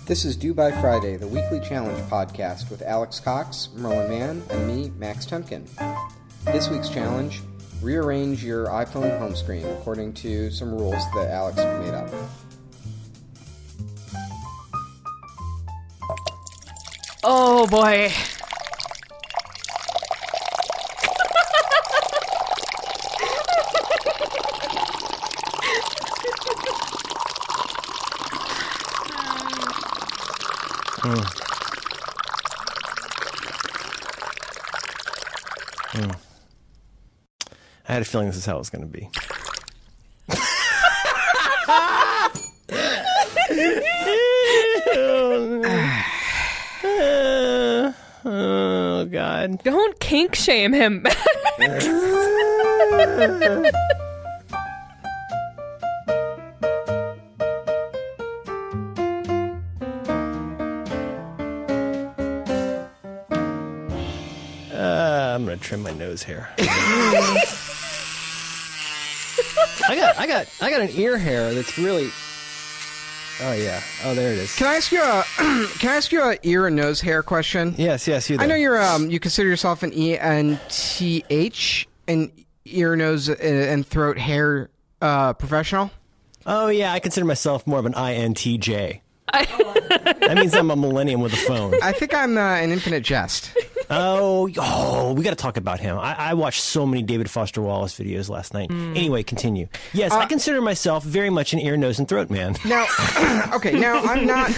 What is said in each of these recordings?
This is Due by Friday, the weekly challenge podcast with Alex Cox, Merlin Mann, and me, Max Temkin. This week's challenge, rearrange your iPhone home screen according to some rules that Alex made up. Oh boy. I had a feeling this is how it was going to be. Oh, God. Don't kink shame him. I'm going to trim my nose hair. I got an ear hair that's really... Oh, yeah. Oh, there it is. Can I ask you a ear and nose hair question? Yes, you do. I know you consider yourself an ENTH, an ear, nose, and throat hair professional. Oh, yeah, I consider myself more of an INTJ. That means I'm a millennium with a phone. I think I'm an infinite jest. Oh, we got to talk about him. I watched so many David Foster Wallace videos last night. Anyway, continue. Yes, I consider myself very much an ear, nose, and throat man. Now, okay, now I'm not...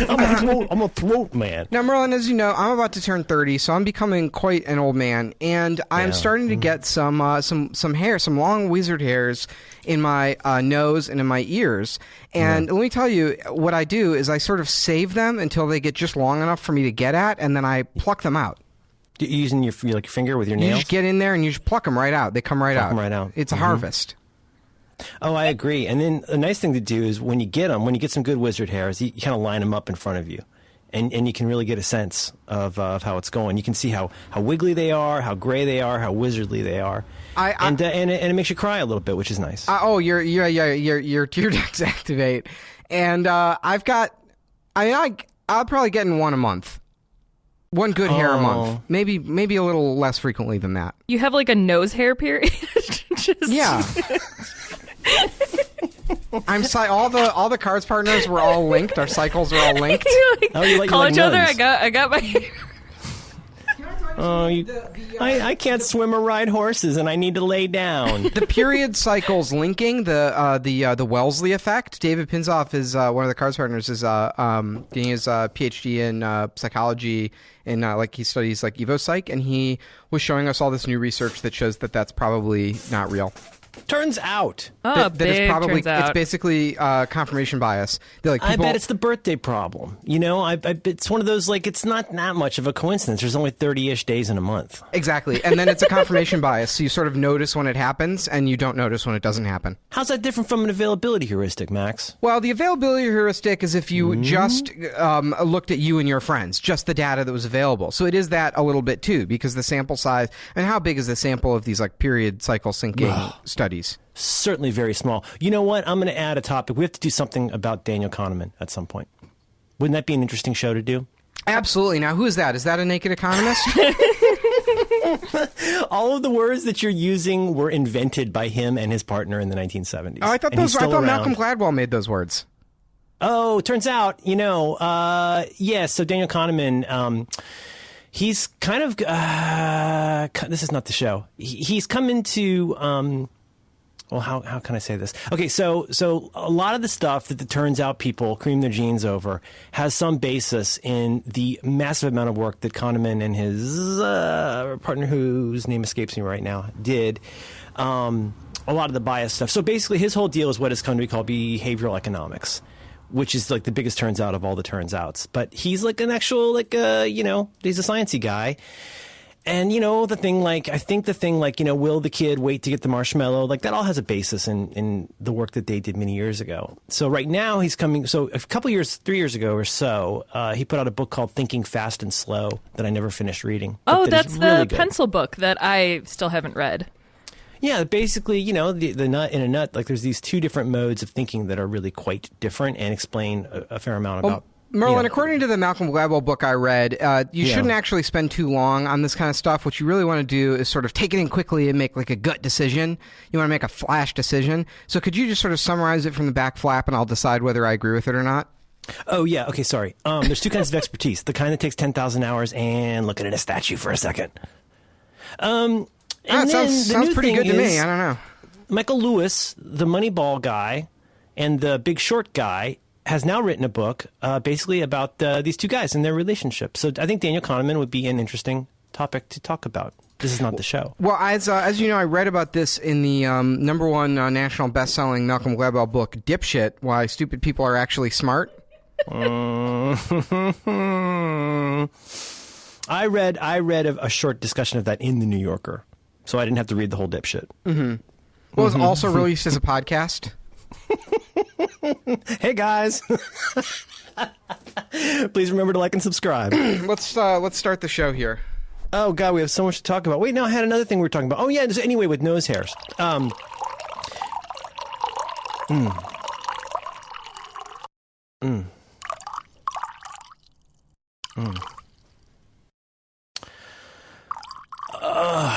I'm a throat man. Now, Merlin, as you know, I'm about to turn 30, so I'm becoming quite an old man, and I'm starting to get some hair, some long wizard hairs in my nose and in my ears. And let me tell you, what I do is I sort of save them until they get just long enough for me to get at, and then I pluck them out. Using your finger with your nails? You just get in there and you just pluck them right out. They come right out. It's a harvest. Oh, I agree. And then a nice thing to do is when you get some good wizard hairs, you kind of line them up in front of you. And you can really get a sense of how it's going. You can see how wiggly they are, how gray they are, how wizardly they are. And it makes you cry a little bit, which is nice. Your tear ducts activate. And I'll probably get in one a month. One good hair a month. Maybe a little less frequently than that. You have like a nose hair period? Yeah. All the cards partners were all linked. Our cycles are all linked. Call each other. I got my... I can't swim or ride horses, and I need to lay down. The period cycles linking, the Wellesley effect. David Pinzoff is one of the cards partners. Is getting his PhD in psychology, and he studies like evopsych, and he was showing us all this new research that shows that that's probably not real. Turns out that it's basically confirmation bias. I bet it's the birthday problem. It's one of those, it's not that much of a coincidence. There's only 30-ish days in a month. Exactly. And then it's a confirmation bias. So you sort of notice when it happens and you don't notice when it doesn't happen. How's that different from an availability heuristic, Max? Well, the availability heuristic is if you just looked at you and your friends, just the data that was available. So it is that a little bit too, because the sample size, and how big is the sample of these period cycle syncing studies? Certainly very small. You know what? I'm going to add a topic. We have to do something about Daniel Kahneman at some point. Wouldn't that be an interesting show to do? Absolutely. Now, who is that? Is that a naked economist? All of the words that you're using were invented by him and his partner in the 1970s. Oh, I thought Malcolm Gladwell made those words. Oh, turns out, so Daniel Kahneman, he's kind of, this is not the show. He's come into, how can I say this? Okay, so a lot of the stuff that it turns out people cream their jeans over has some basis in the massive amount of work that Kahneman and his partner, whose name escapes me right now, did. A lot of the bias stuff. So basically his whole deal is what has come to be called behavioral economics, which is the biggest turns out of all the turns outs. But he's an actual, he's a sciencey guy. And, will the thing will the kid wait to get the marshmallow? That all has a basis in the work that they did many years ago. So right now he's coming, so a couple years, 3 years ago or so, he put out a book called Thinking Fast and Slow that I never finished reading. Oh, that's the pencil book that I still haven't read. Yeah, basically, the nut in a nut, there's these two different modes of thinking that are really quite different and explain a fair amount about Merlin, according to the Malcolm Gladwell book I read, you shouldn't actually spend too long on this kind of stuff. What you really want to do is sort of take it in quickly and make like a gut decision. You want to make a flash decision. So could you just sort of summarize it from the back flap, and I'll decide whether I agree with it or not? Oh, yeah. Okay, sorry. There's two kinds of expertise. The kind that takes 10,000 hours and looking at a statue for a second. Sounds pretty good to me. I don't know. Michael Lewis, the Moneyball guy and the Big Short guy, has now written a book basically about these two guys and their relationship. So I think Daniel Kahneman would be an interesting topic to talk about. This is not the show. Well, as you know, I read about this in the number one national best-selling Malcolm Gladwell book, Dipshit, Why Stupid People Are Actually Smart. I read a short discussion of that in The New Yorker, so I didn't have to read the whole Dipshit. Mm-hmm. Well, it was also released as a podcast. Hey guys, please remember to like and subscribe. Let's start the show here. Oh God, we have so much to talk about. Wait, no, I had another thing we were talking about. Oh yeah, anyway, with nose hairs.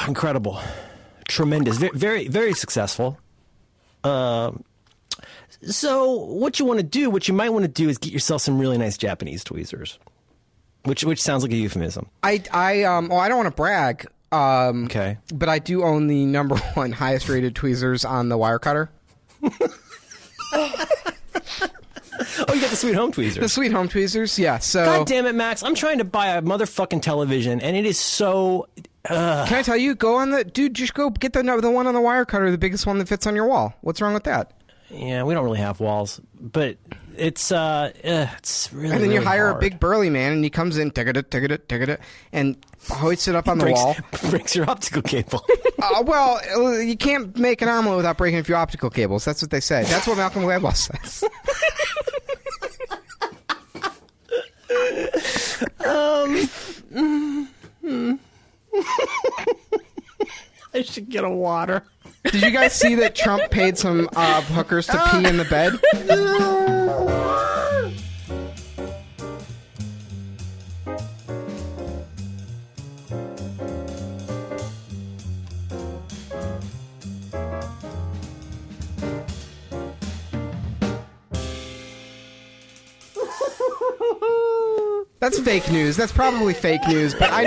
Incredible, tremendous, very, very successful. So what you might want to do is get yourself some really nice Japanese tweezers, which sounds like a euphemism. I don't want to brag. Okay. But I do own the number one highest rated tweezers on the wire cutter. Oh, you got the Sweet Home tweezers. The Sweet Home tweezers, yeah. So God damn it, Max! I'm trying to buy a motherfucking television, and it is so. Can I tell you? Just go get the one on the wire cutter, the biggest one that fits on your wall. What's wrong with that? Yeah, we don't really have walls, but it's really. And then you hire hard. a big burly man, and he comes in, and hoists it up on the wall. Breaks your optical cable. Well, you can't make an omelet without breaking a few optical cables. That's what they say. That's what Malcolm Gladwell says. I should get a water. Did you guys see that Trump paid some hookers to pee in the bed? That's fake news. That's probably fake news. But I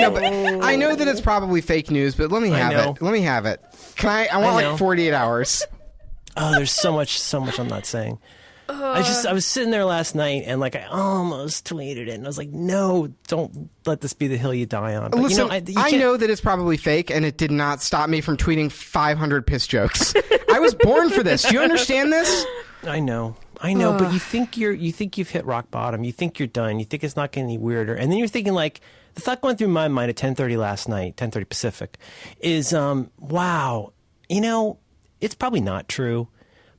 know that it's probably fake news. But let me have it. Let me have it. Can I? I want like 48 hours. Oh, there's so much I'm not saying. I was sitting there last night and like I almost tweeted it and I was like, no, don't let this be the hill you die on. But, listen, I know that it's probably fake, and it did not stop me from tweeting 500 piss jokes. I was born for this. Do you understand this? I know, but you think you've hit rock bottom. You think you're done. You think it's not getting any weirder, and then you're thinking like the thought going through my mind at 10:30 last night, 10:30 Pacific, is wow, it's probably not true,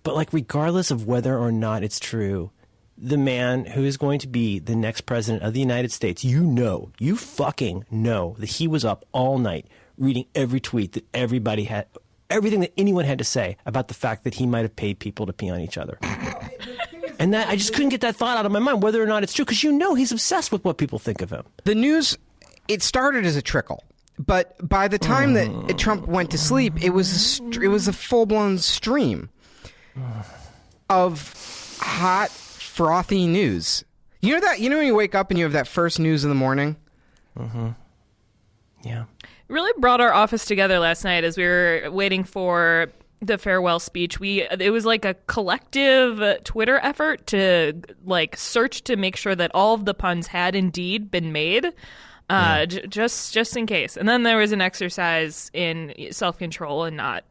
but like regardless of whether or not it's true, the man who is going to be the next president of the United States, you fucking know that he was up all night reading every tweet that everybody had. Everything that anyone had to say about the fact that he might have paid people to pee on each other. And that I just couldn't get that thought out of my mind, whether or not it's true, because he's obsessed with what people think of him. The news, it started as a trickle. But by the time that Trump went to sleep, it was a full-blown stream of hot, frothy news. You know that? You know when you wake up and you have that first news in the morning? Mm-hmm. Yeah. It really brought our office together last night as we were waiting for the farewell speech. It was like a collective Twitter effort to like search to make sure that all of the puns had indeed been made, just in case. And then there was an exercise in self-control and not,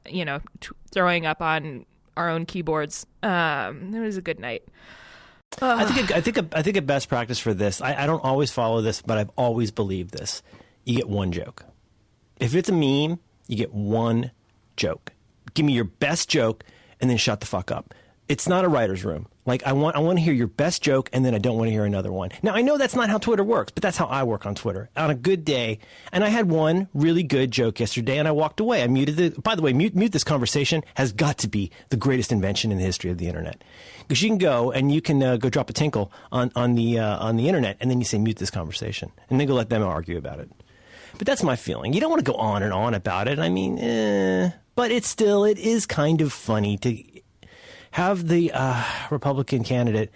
throwing up on our own keyboards. It was a good night. I think a best practice for this. I don't always follow this, but I've always believed this. You get one joke. If it's a meme, you get one joke. Give me your best joke and then shut the fuck up. It's not a writer's room. Like, I want to hear your best joke, and then I don't want to hear another one. Now, I know that's not how Twitter works, but that's how I work on Twitter. On a good day, and I had one really good joke yesterday, and I walked away. I muted it. By the way, mute this conversation has got to be the greatest invention in the history of the internet. Because you can go, and you can go drop a tinkle on the internet, and then you say, mute this conversation. And then go let them argue about it. But that's my feeling. You don't want to go on and on about it. I mean, but it is kind of funny to have the Republican candidate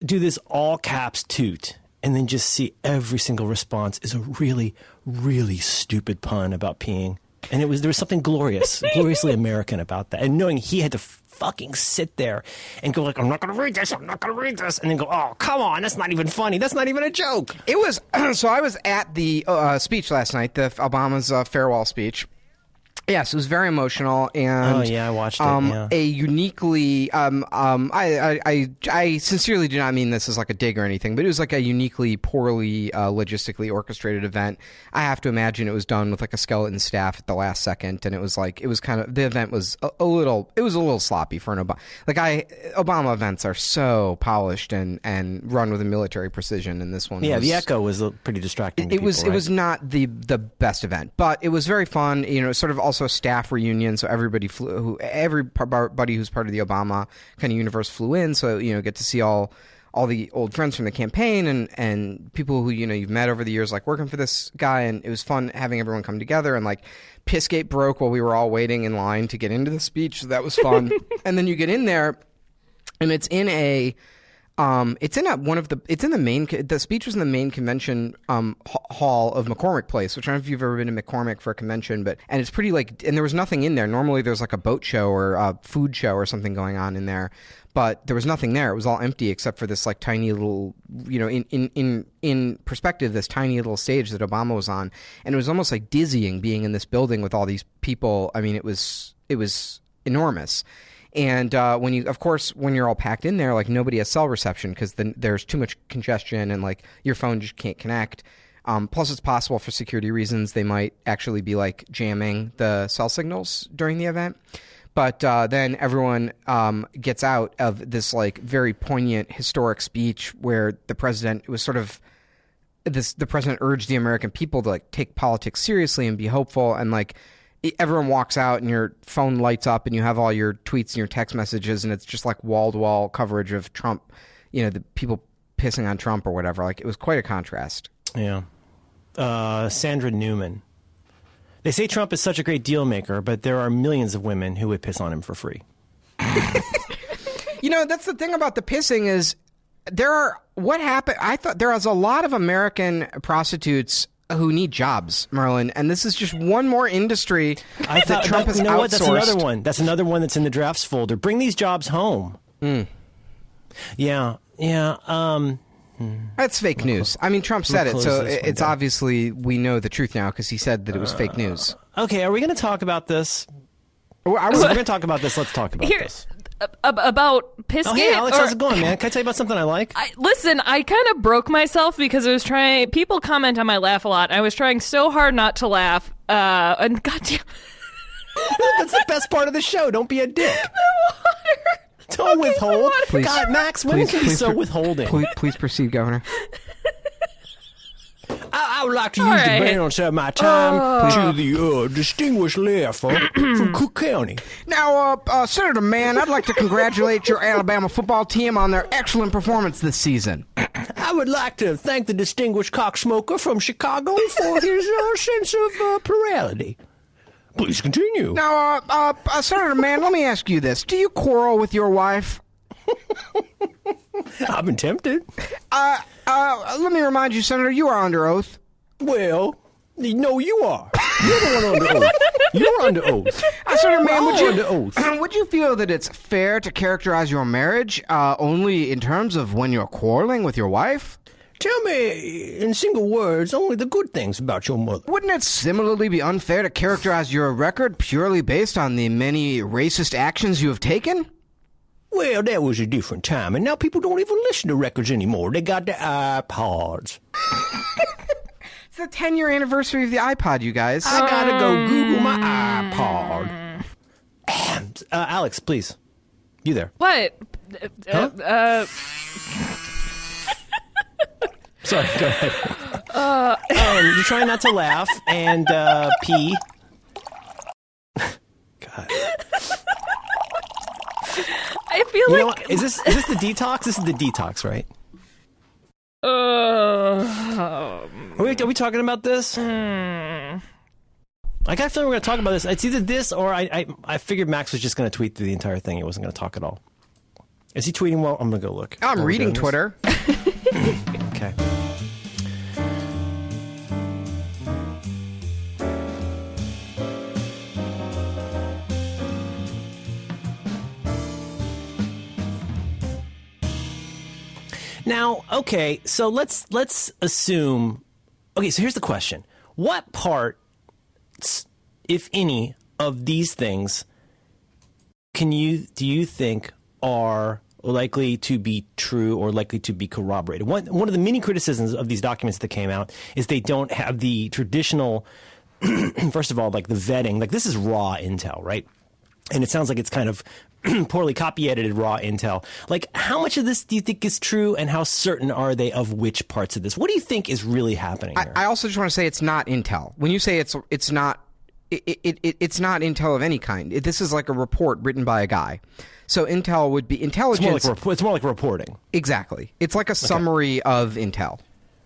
do this all caps toot and then just see every single response is a really, really stupid pun about peeing. And there was something gloriously American about that. And knowing he had to fucking sit there and go like, I'm not going to read this. And then go, oh, come on. That's not even funny. That's not even a joke. It was, so I was at the speech last night, Obama's farewell speech. Yes, it was very emotional, and oh yeah, I watched it. Yeah. A uniquely, I sincerely do not mean this as like a dig or anything, but it was like a uniquely poorly logistically orchestrated event. I have to imagine it was done with like a skeleton staff at the last second, and it was kind of the event was a little sloppy for an Obama. Obama events are so polished and run with a military precision, and this one, the echo was pretty distracting. It was not the best event, but it was very fun. You know, sort of also a staff reunion, so everybody who's part of the Obama kind of universe flew in, so get to see all the old friends from the campaign and people who you've met over the years, like working for this guy, and it was fun having everyone come together, and like Pissgate broke while we were all waiting in line to get into the speech, so that was fun. And then you get in there, and the speech was in the main convention hall of McCormick Place, which I don't know if you've ever been to McCormick for a convention, and it's pretty and there was nothing in there. Normally there's like a boat show or a food show or something going on in there, but there was nothing there. It was all empty except for this like tiny little, in perspective, this tiny little stage that Obama was on. And it was almost like dizzying being in this building with all these people. I mean, it was enormous. And when you're all packed in there, like nobody has cell reception because then there's too much congestion and like your phone just can't connect. Plus, it's possible for security reasons they might actually be like jamming the cell signals during the event. But then everyone gets out of this like very poignant historic speech where the president the president urged the American people to like take politics seriously and be hopeful, and like everyone walks out and your phone lights up and you have all your tweets and your text messages, and it's just like wall-to-wall coverage of Trump, the people pissing on Trump or whatever. Like, it was quite a contrast. Yeah. Sandra Newman. They say Trump is such a great deal maker, but there are millions of women who would piss on him for free. That's the thing about the pissing is what happened? I thought there was a lot of American prostitutes who need jobs, Merlin, and this is just one more industry that Trump has outsourced. That's another one. That's another one that's in the drafts folder. Bring these jobs home. Yeah. That's fake news. I mean, Trump said it, so it's obviously we know the truth now because he said that it was fake news. Okay, are we going to talk about this? We're going to talk about this. Let's talk about this. About Pissgate? Oh, hey, Alex, how's it going, man? Can I tell you about something I like? Listen, I kind of broke myself because I was trying... People comment on my laugh a lot. I was trying so hard not to laugh. And goddamn... That's the best part of the show. Don't be a dick. Don't withhold. Please, God, Max, when can you be so withholding? Please proceed, Governor. I would like to use the balance of my time to the distinguished laugher from Cook County. Now, Senator Mann, I'd like to congratulate your Alabama football team on their excellent performance this season. I would like to thank the distinguished cocksmoker from Chicago for his sense of plurality. Please continue. Now, Senator Mann, let me ask you this. Do you quarrel with your wife? I've been tempted. Let me remind you, Senator, you are under oath. Well, no, you are. You're the one under oath. You're under oath. Senator Mann, would you feel that it's fair to characterize your marriage only in terms of when you're quarreling with your wife? Tell me, in single words, only the good things about your mother. Wouldn't it similarly be unfair to characterize your record purely based on the many racist actions you have taken? Well, that was a different time, and now people don't even listen to records anymore. They got the iPods. It's the 10-year anniversary of the iPod, you guys. I gotta go Google my iPod. Alex, please. You there? What? Sorry, go ahead. You're trying not to laugh and pee. God. I feel You know like what? Is this the detox? This is the detox, right? Are we talking about this? I got a feeling we're going to talk about this. It's either this or I figured Max was just going to tweet through the entire thing. He wasn't going to talk at all. Is he tweeting well? I'm going to go look. I'm reading Twitter. Okay. Now, okay, so let's assume. Okay, so here's the question: what parts, if any, of these things do you think are likely to be true or likely to be corroborated? One of the many criticisms of these documents that came out is they don't have the traditional. First of all, like the vetting, like this is raw intel, right? And it sounds like it's kind of poorly copy-edited raw intel. Like, how much of this do you think is true, and how certain are they of which parts of this? What do you think is really happening here? I also just want to say it's not intel. When you say it's not intel of any kind. This is like a report written by a guy. So intel would be intelligence. It's more like reporting. Exactly. It's like a summary of intel.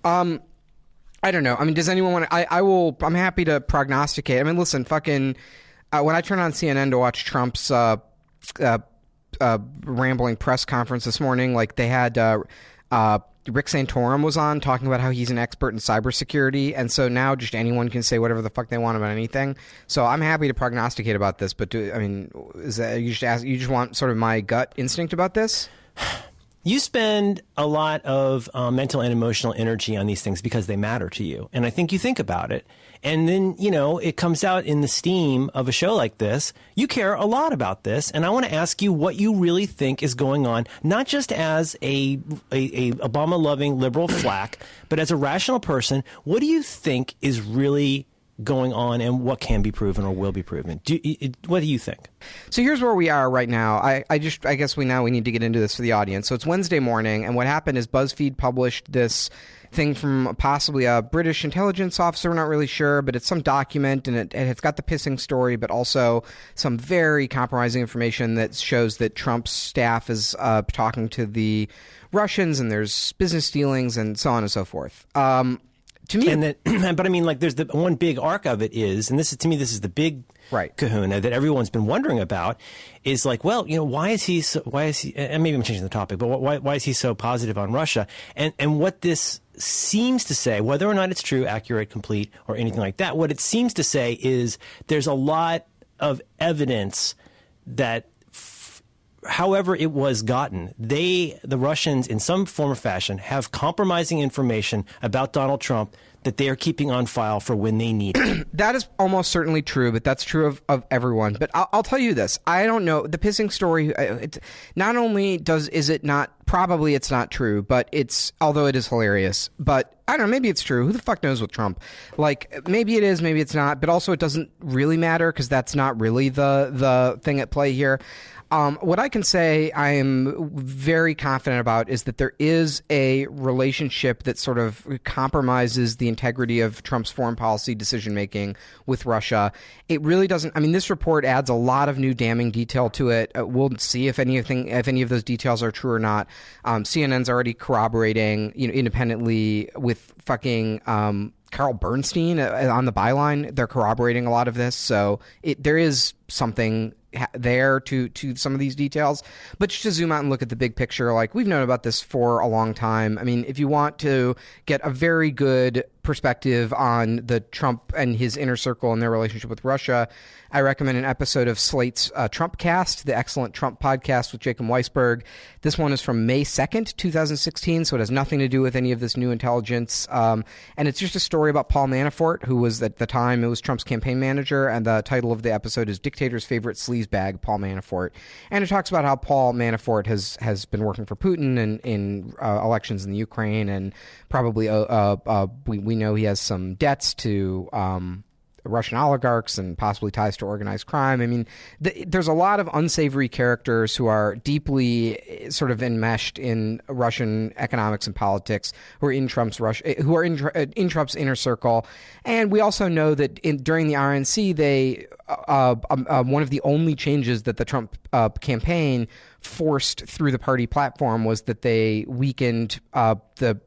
I don't know. I mean, does anyone want to? I'm happy to prognosticate. I mean, listen, fucking. When I turned on CNN to watch Trump's rambling press conference this morning, like they had Rick Santorum was on talking about how he's an expert in cybersecurity, and so now just anyone can say whatever the fuck they want about anything. So I'm happy to prognosticate about this, but is that you just want sort of my gut instinct about this? You spend a lot of mental and emotional energy on these things because they matter to you. And I think you think about it. And then, it comes out in the steam of a show like this. You care a lot about this. And I want to ask you what you really think is going on, not just as a Obama-loving liberal flack, but as a rational person. What do you think is really going on, and what can be proven or will be proven? What do you think? So here's where we are right now. I guess we need to get into this for the audience. So it's Wednesday morning, and what happened is BuzzFeed published this thing from possibly a British intelligence officer. We're not really sure, but it's some document, and it's got the pissing story, but also some very compromising information that shows that Trump's staff is talking to the Russians, and there's business dealings and so on and so forth. To me, but I mean, like, there's the one big arc of it is, and this is the big kahuna that everyone's been wondering about, is like, well, why is he, and maybe I'm changing the topic, but why is he so positive on Russia? And what this seems to say, whether or not it's true, accurate, complete, or anything like that, what it seems to say is there's a lot of evidence that however it was gotten, the Russians, in some form or fashion, have compromising information about Donald Trump that they are keeping on file for when they need it. That is almost certainly true, but that's true of everyone. But I'll tell you this. I don't know. The pissing story, not only is it not, probably it's not true, but although it is hilarious, but I don't know, maybe it's true. Who the fuck knows with Trump? Like, maybe it is, maybe it's not, but also it doesn't really matter because that's not really the thing at play here. What I can say I am very confident about is that there is a relationship that sort of compromises the integrity of Trump's foreign policy decision-making with Russia. It really doesn't. I mean, this report adds a lot of new damning detail to it. We'll see if any of those details are true or not. CNN's already corroborating, independently with fucking Carl Bernstein on the byline. They're corroborating a lot of this. So there is something there to some of these details, but just to zoom out and look at the big picture, like, we've known about this for a long time. I mean, if you want to get a very good perspective on the Trump and his inner circle and their relationship with Russia, I recommend an episode of Slate's Trump Cast, the excellent Trump podcast with Jacob Weisberg. This one is from May 2nd, 2016, so it has nothing to do with any of this new intelligence. And it's just a story about Paul Manafort, who was, at the time, it was Trump's campaign manager, and the title of the episode is Dictator's Favorite Sleazebag, Paul Manafort. And it talks about how Paul Manafort has been working for Putin in elections in the Ukraine, and probably we know he has some debts to Russian oligarchs and possibly ties to organized crime. I mean, there's a lot of unsavory characters who are deeply sort of enmeshed in Russian economics and politics, who are in Trump's in Trump's inner circle. And we also know that during the RNC, they one of the only changes that the Trump campaign forced through the party platform was that they weakened the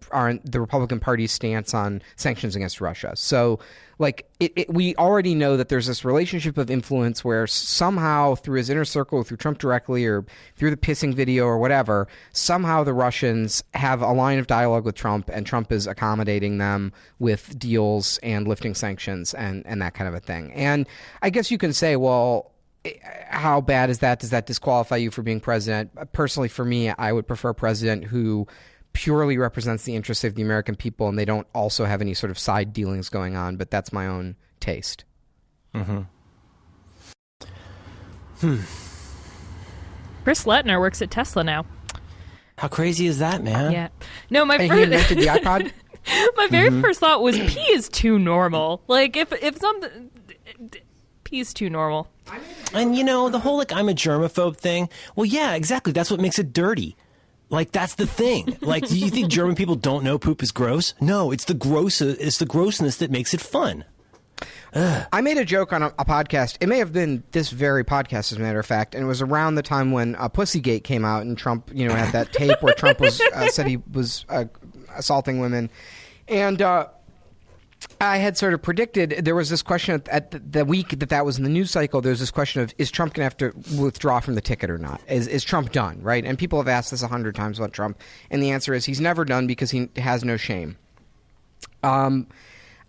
Republican Party's stance on sanctions against Russia. So, like, we already know that there's this relationship of influence where somehow through his inner circle, through Trump directly, or through the pissing video or whatever, somehow the Russians have a line of dialogue with Trump, and Trump is accommodating them with deals and lifting sanctions and that kind of a thing. And I guess you can say, well, how bad is that? Does that disqualify you for being president? Personally, for me, I would prefer a president who purely represents the interests of the American people, and they don't also have any sort of side dealings going on. But that's my own taste. Mm-hmm. Chris Lettner works at Tesla now. How crazy is that, man? Yeah. No, And he invented the iPod? My very first thought was P is too normal. Like, if something... P is too normal. And, you know, the whole, like, I'm a germaphobe thing, well, yeah, exactly. That's what makes it dirty. Like, that's the thing. Like, do you think German people don't know poop is gross? No, it's the grossness that makes it fun. Ugh. I made a joke on a podcast. It may have been this very podcast, as a matter of fact, and it was around the time when Pussygate came out, and Trump, you know, had that tape where Trump was said he was assaulting women, and I had sort of predicted there was this question at the week that was in the news cycle. There was this question of, is Trump going to have to withdraw from the ticket or not? Is Trump done, right? And people have asked this 100 times about Trump, and the answer is he's never done because he has no shame.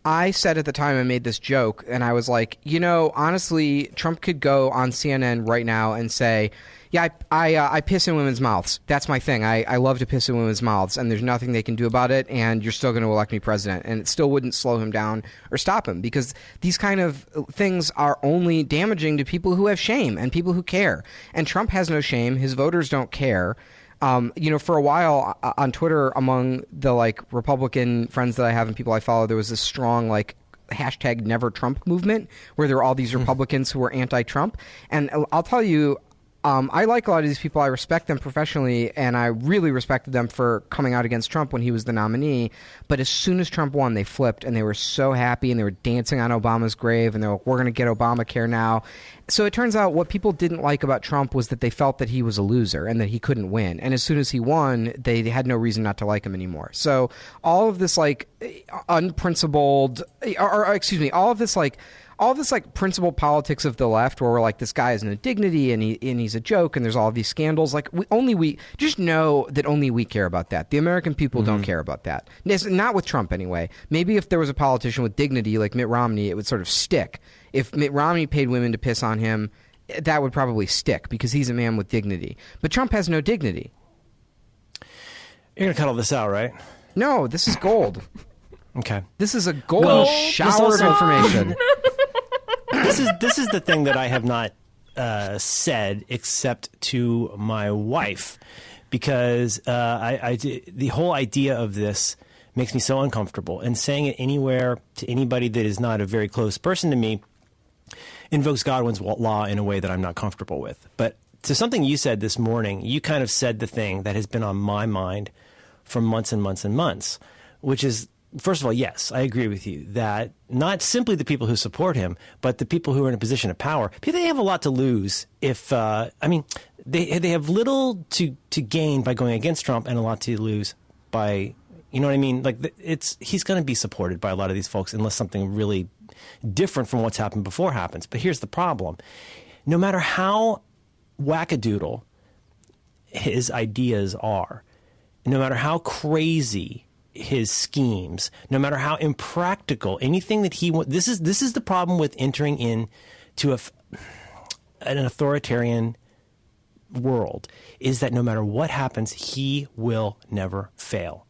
I said at the time, I made this joke, and I was like, you know, honestly, Trump could go on CNN right now and say, yeah, I piss in women's mouths. That's my thing. I love to piss in women's mouths, and there's nothing they can do about it, and you're still going to elect me president. And it still wouldn't slow him down or stop him, because these kind of things are only damaging to people who have shame and people who care. And Trump has no shame. His voters don't care. You know, for a while on Twitter, among the like Republican friends that I have and people I follow, there was this strong like hashtag Never Trump movement where there were all these Republicans who were anti-Trump. And I'll tell you, I like a lot of these people. I respect them professionally, and I really respected them for coming out against Trump when he was the nominee. But as soon as Trump won, they flipped, and they were so happy, and they were dancing on Obama's grave, and they were like, we're going to get Obamacare now. So it turns out what people didn't like about Trump was that they felt that he was a loser and that he couldn't win. And as soon as he won, they had no reason not to like him anymore. So all of this like unprincipled, or excuse me, all of this like principled politics of the left, where we're like, this guy has no dignity and he's a joke, and there's all these scandals. Like we just know that only we care about that. The American people don't care about that. Not with Trump anyway. Maybe if there was a politician with dignity like Mitt Romney, it would sort of stick. If Mitt Romney paid women to piss on him, that would probably stick because he's a man with dignity. But Trump has no dignity. You're gonna cut all this out, right? No, this is gold. Okay. This is a golden shower of information. This is the thing that I have not said except to my wife, because the whole idea of this makes me so uncomfortable, and saying it anywhere to anybody that is not a very close person to me invokes Godwin's law in a way that I'm not comfortable with. But to something you said this morning, you kind of said the thing that has been on my mind for months and months and months, which is, first of all, yes, I agree with you that not simply the people who support him, but the people who are in a position of power, they have a lot to lose if, they have little to gain by going against Trump and a lot to lose by, you know what I mean? Like, he's going to be supported by a lot of these folks unless something really different from what's happened before happens. But here's the problem. No matter how wackadoodle his ideas are, no matter how crazy his schemes, no matter how impractical anything that he wants, this is the problem with entering into an authoritarian world, is that no matter what happens, he will never fail.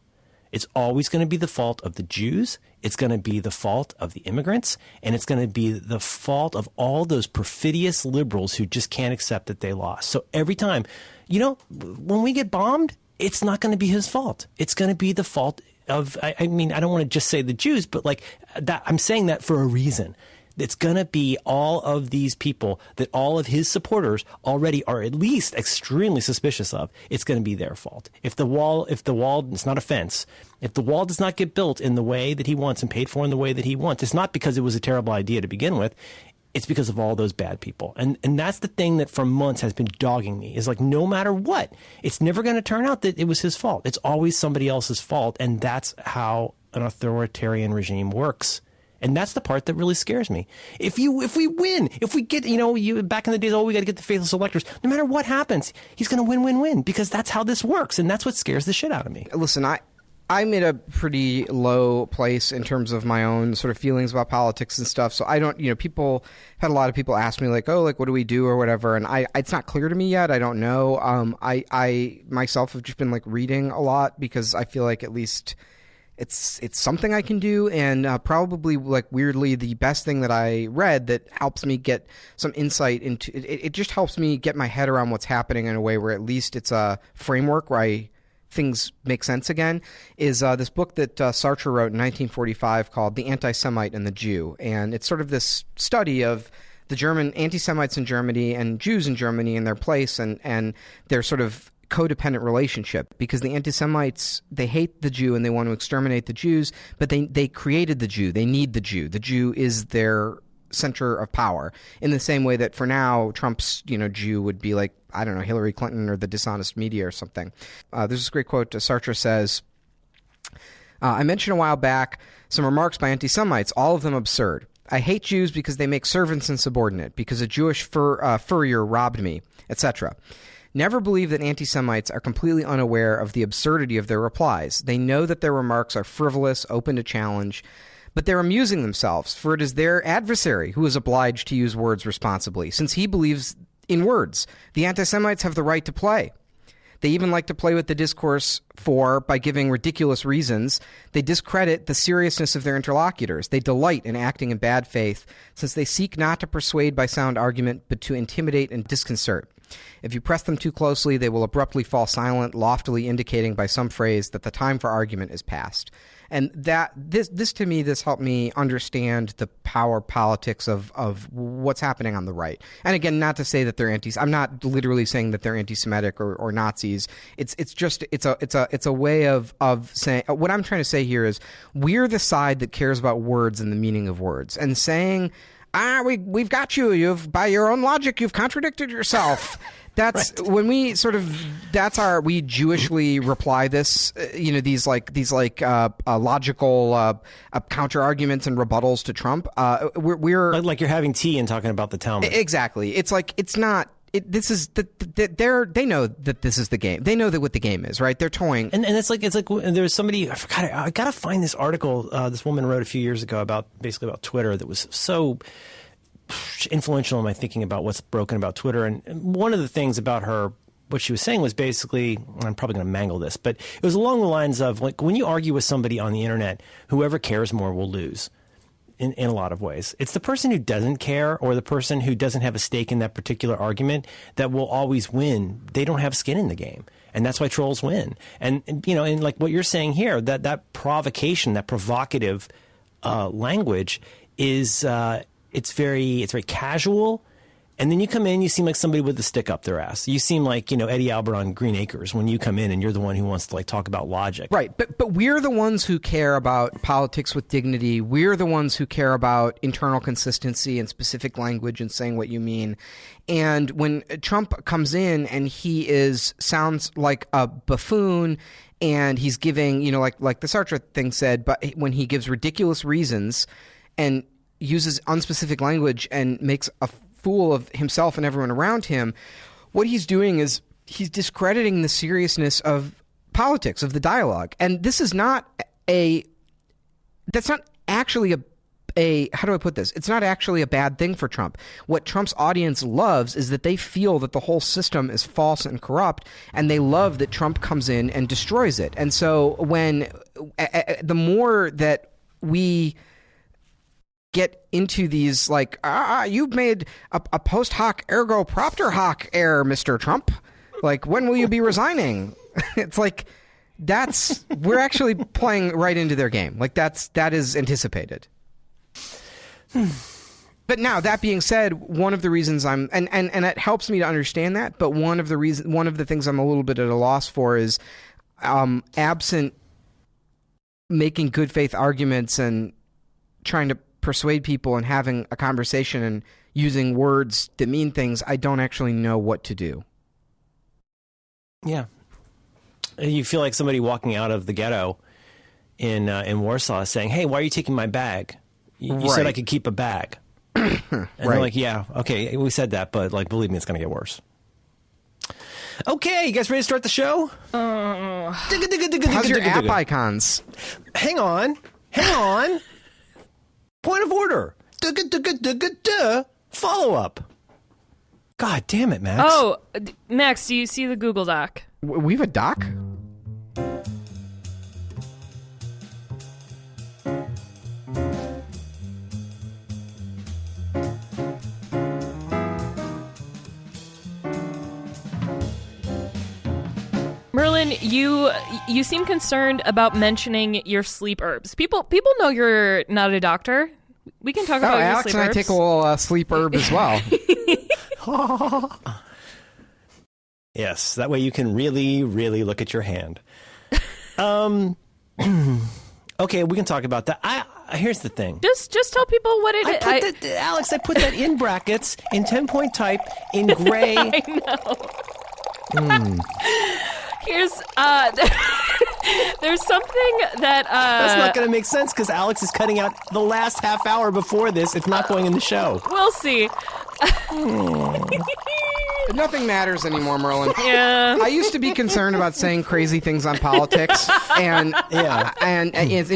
It's always going to be the fault of the Jews. It's going to be the fault of the immigrants. And it's going to be the fault of all those perfidious liberals who just can't accept that they lost. So every time, you know, when we get bombed, it's not going to be his fault. It's going to be the fault of, I mean, I don't want to just say the Jews, but like that, I'm saying that for a reason. It's going to be all of these people that all of his supporters already are at least extremely suspicious of. It's going to be their fault. If the wall, it's not a fence. If the wall does not get built in the way that he wants and paid for in the way that he wants, it's not because it was a terrible idea to begin with. It's because of all those bad people. And that's the thing that for months has been dogging me, is like, no matter what, it's never going to turn out that it was his fault. It's always somebody else's fault. And that's how an authoritarian regime works. And that's the part that really scares me. If we win, if we get, back in the days, we got to get the faithless electors. No matter what happens, he's going to win, because that's how this works. And that's what scares the shit out of me. Listen, I'm in a pretty low place in terms of my own sort of feelings about politics and stuff. So I don't, had a lot of people ask me like, oh, like, what do we do or whatever? And it's not clear to me yet. I don't know. I myself have just been like reading a lot because I feel like at least it's something I can do. And probably like weirdly, the best thing that I read that helps me get some insight into it just helps me get my head around what's happening in a way where at least it's a framework where things make sense again, is this book that Sartre wrote in 1945 called The Anti-Semite and the Jew. And it's sort of this study of the German anti-Semites in Germany and Jews in Germany and their place and their sort of codependent relationship, because the anti-Semites, they hate the Jew and they want to exterminate the Jews, but they created the Jew. They need the Jew. The Jew is their center of power, in the same way that for now Trump's Jew would be like, I don't know, Hillary Clinton or the dishonest media or something. There's this great quote. Sartre says, I mentioned a while back some remarks by anti-Semites, all of them absurd. I hate Jews because they make servants insubordinate, because a Jewish furrier robbed me, etc. Never believe that anti-Semites are completely unaware of the absurdity of their replies. They know that their remarks are frivolous, open to challenge, but they're amusing themselves, for it is their adversary who is obliged to use words responsibly, since he believes in words. The anti-Semites have the right to play. They even like to play with the discourse, for, by giving ridiculous reasons, they discredit the seriousness of their interlocutors. They delight in acting in bad faith, since they seek not to persuade by sound argument, but to intimidate and disconcert. If you press them too closely, they will abruptly fall silent, loftily indicating by some phrase that the time for argument is past. And this to me, this helped me understand the power politics of what's happening on the right. And again, not to say that they're I'm not literally saying that they're anti-Semitic or Nazis. It's a way of saying, what I'm trying to say here is we're the side that cares about words and the meaning of words, and saying, we've got you. You've, by your own logic, you've contradicted yourself. That's right. When we sort of, we Jewishly reply this, these logical counter arguments and rebuttals to Trump. We're like you're having tea and talking about the Talmud. Exactly. It's like, it's not. This is they know that this is the game. They know that what the game is, right? They're toying, and it's like there's somebody, I gotta find this article this woman wrote a few years ago about Twitter that was so influential in my thinking about what's broken about Twitter. And one of the things about her, what she was saying was basically, I'm probably going to mangle this, but it was along the lines of, like, when you argue with somebody on the internet, whoever cares more will lose. In a lot of ways, it's the person who doesn't care, or the person who doesn't have a stake in that particular argument, that will always win. They don't have skin in the game, and that's why trolls win. And like what you're saying here, that provocation, that provocative language is it's very casual. And then you come in, you seem like somebody with a stick up their ass. You seem like, Eddie Albert on Green Acres when you come in and you're the one who wants to like talk about logic. Right. But we're the ones who care about politics with dignity. We're the ones who care about internal consistency and specific language and saying what you mean. And when Trump comes in and he sounds like a buffoon, and he's giving, like the Sartre thing said, but when he gives ridiculous reasons and uses unspecific language and makes a fool of himself and everyone around him, what he's doing is he's discrediting the seriousness of politics, of the dialogue. And this is not that's not actually how do I put this? It's not actually a bad thing for Trump. What Trump's audience loves is that they feel that the whole system is false and corrupt, and they love that Trump comes in and destroys it. And so when the more that we get into these, like, you've made a post hoc ergo propter hoc error, Mr. Trump. Like, when will you be resigning? It's like, we're actually playing right into their game. Like, that is anticipated. But now that being said, one of the reasons and it helps me to understand that. But one of the things I'm a little bit at a loss for is, absent making good faith arguments and trying to persuade people and having a conversation and using words that mean things, I don't actually know what to do. Yeah. You feel like somebody walking out of the ghetto in Warsaw saying, "Hey, why are you taking my bag? You said I could keep a bag." And they're like, "Yeah, okay, we said that, but like, believe me, it's going to get worse." Okay, you guys ready to start the show? How's your app icons? Hang on. Point of order. Follow up. God damn it, Max. Oh, Max, do you see the Google Doc? We have a doc? Merlin, you seem concerned about mentioning your sleep herbs. People know you're not a doctor. We can talk about your Alex sleep and herbs. I take a little sleep herb as well. Yes, that way you can really, really look at your hand. Okay, we can talk about that. Here's the thing. Just tell people what it is. Alex, I put that in brackets, in 10-point type, in gray. I know. Here's there's something that that's not going to make sense because Alex is cutting out the last half hour before this. It's not going in the show. We'll see. Nothing matters anymore, Merlin. Yeah. I used to be concerned about saying crazy things on politics and in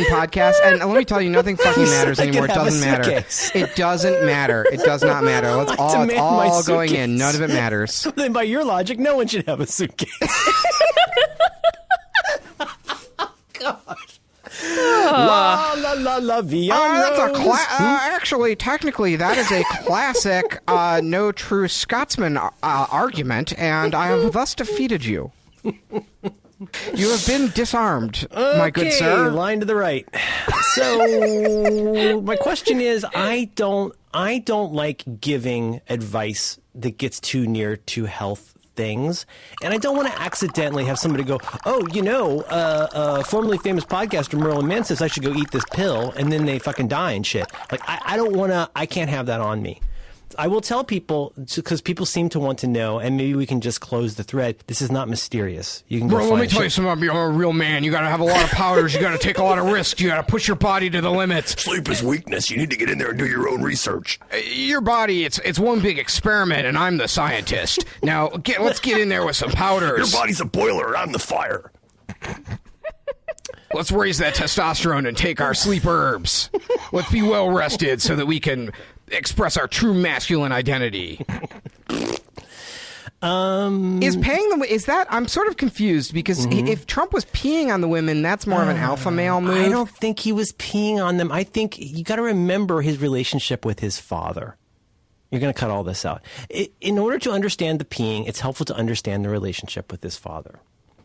podcasts, and let me tell you, nothing fucking matters anymore. It doesn't matter. It doesn't matter. It does not matter. It's all going in. None of it matters. Then by your logic, no one should have a suitcase. God. La la la la actually, technically, that is a classic no true Scotsman argument, and I have thus defeated you. You have been disarmed, my good sir. Line to the right. So my question is, I don't like giving advice that gets too near to health things, and I don't want to accidentally have somebody go, "Oh, formerly famous podcaster Merlin Mann says I should go eat this pill," and then they fucking die and shit. Like, I don't want to. I can't have that on me. I will tell people, because people seem to want to know, and maybe we can just close the thread. This is not mysterious. You can go Bro, let me tell you something. You're a real man. You got to have a lot of powders. You got to take a lot of risks. You got to push your body to the limits. Sleep is weakness. You need to get in there and do your own research. Your body, it's one big experiment, and I'm the scientist. Now, let's get in there with some powders. Your body's a boiler. I'm the fire. Let's raise that testosterone and take our sleep herbs. Let's be well rested so that we can express our true masculine identity. Is paying them? Is that? I'm sort of confused because if Trump was peeing on the women, that's more of an alpha male move. I don't think he was peeing on them. I think you got to remember his relationship with his father. You're going to cut all this out. In order to understand the peeing, it's helpful to understand the relationship with his father.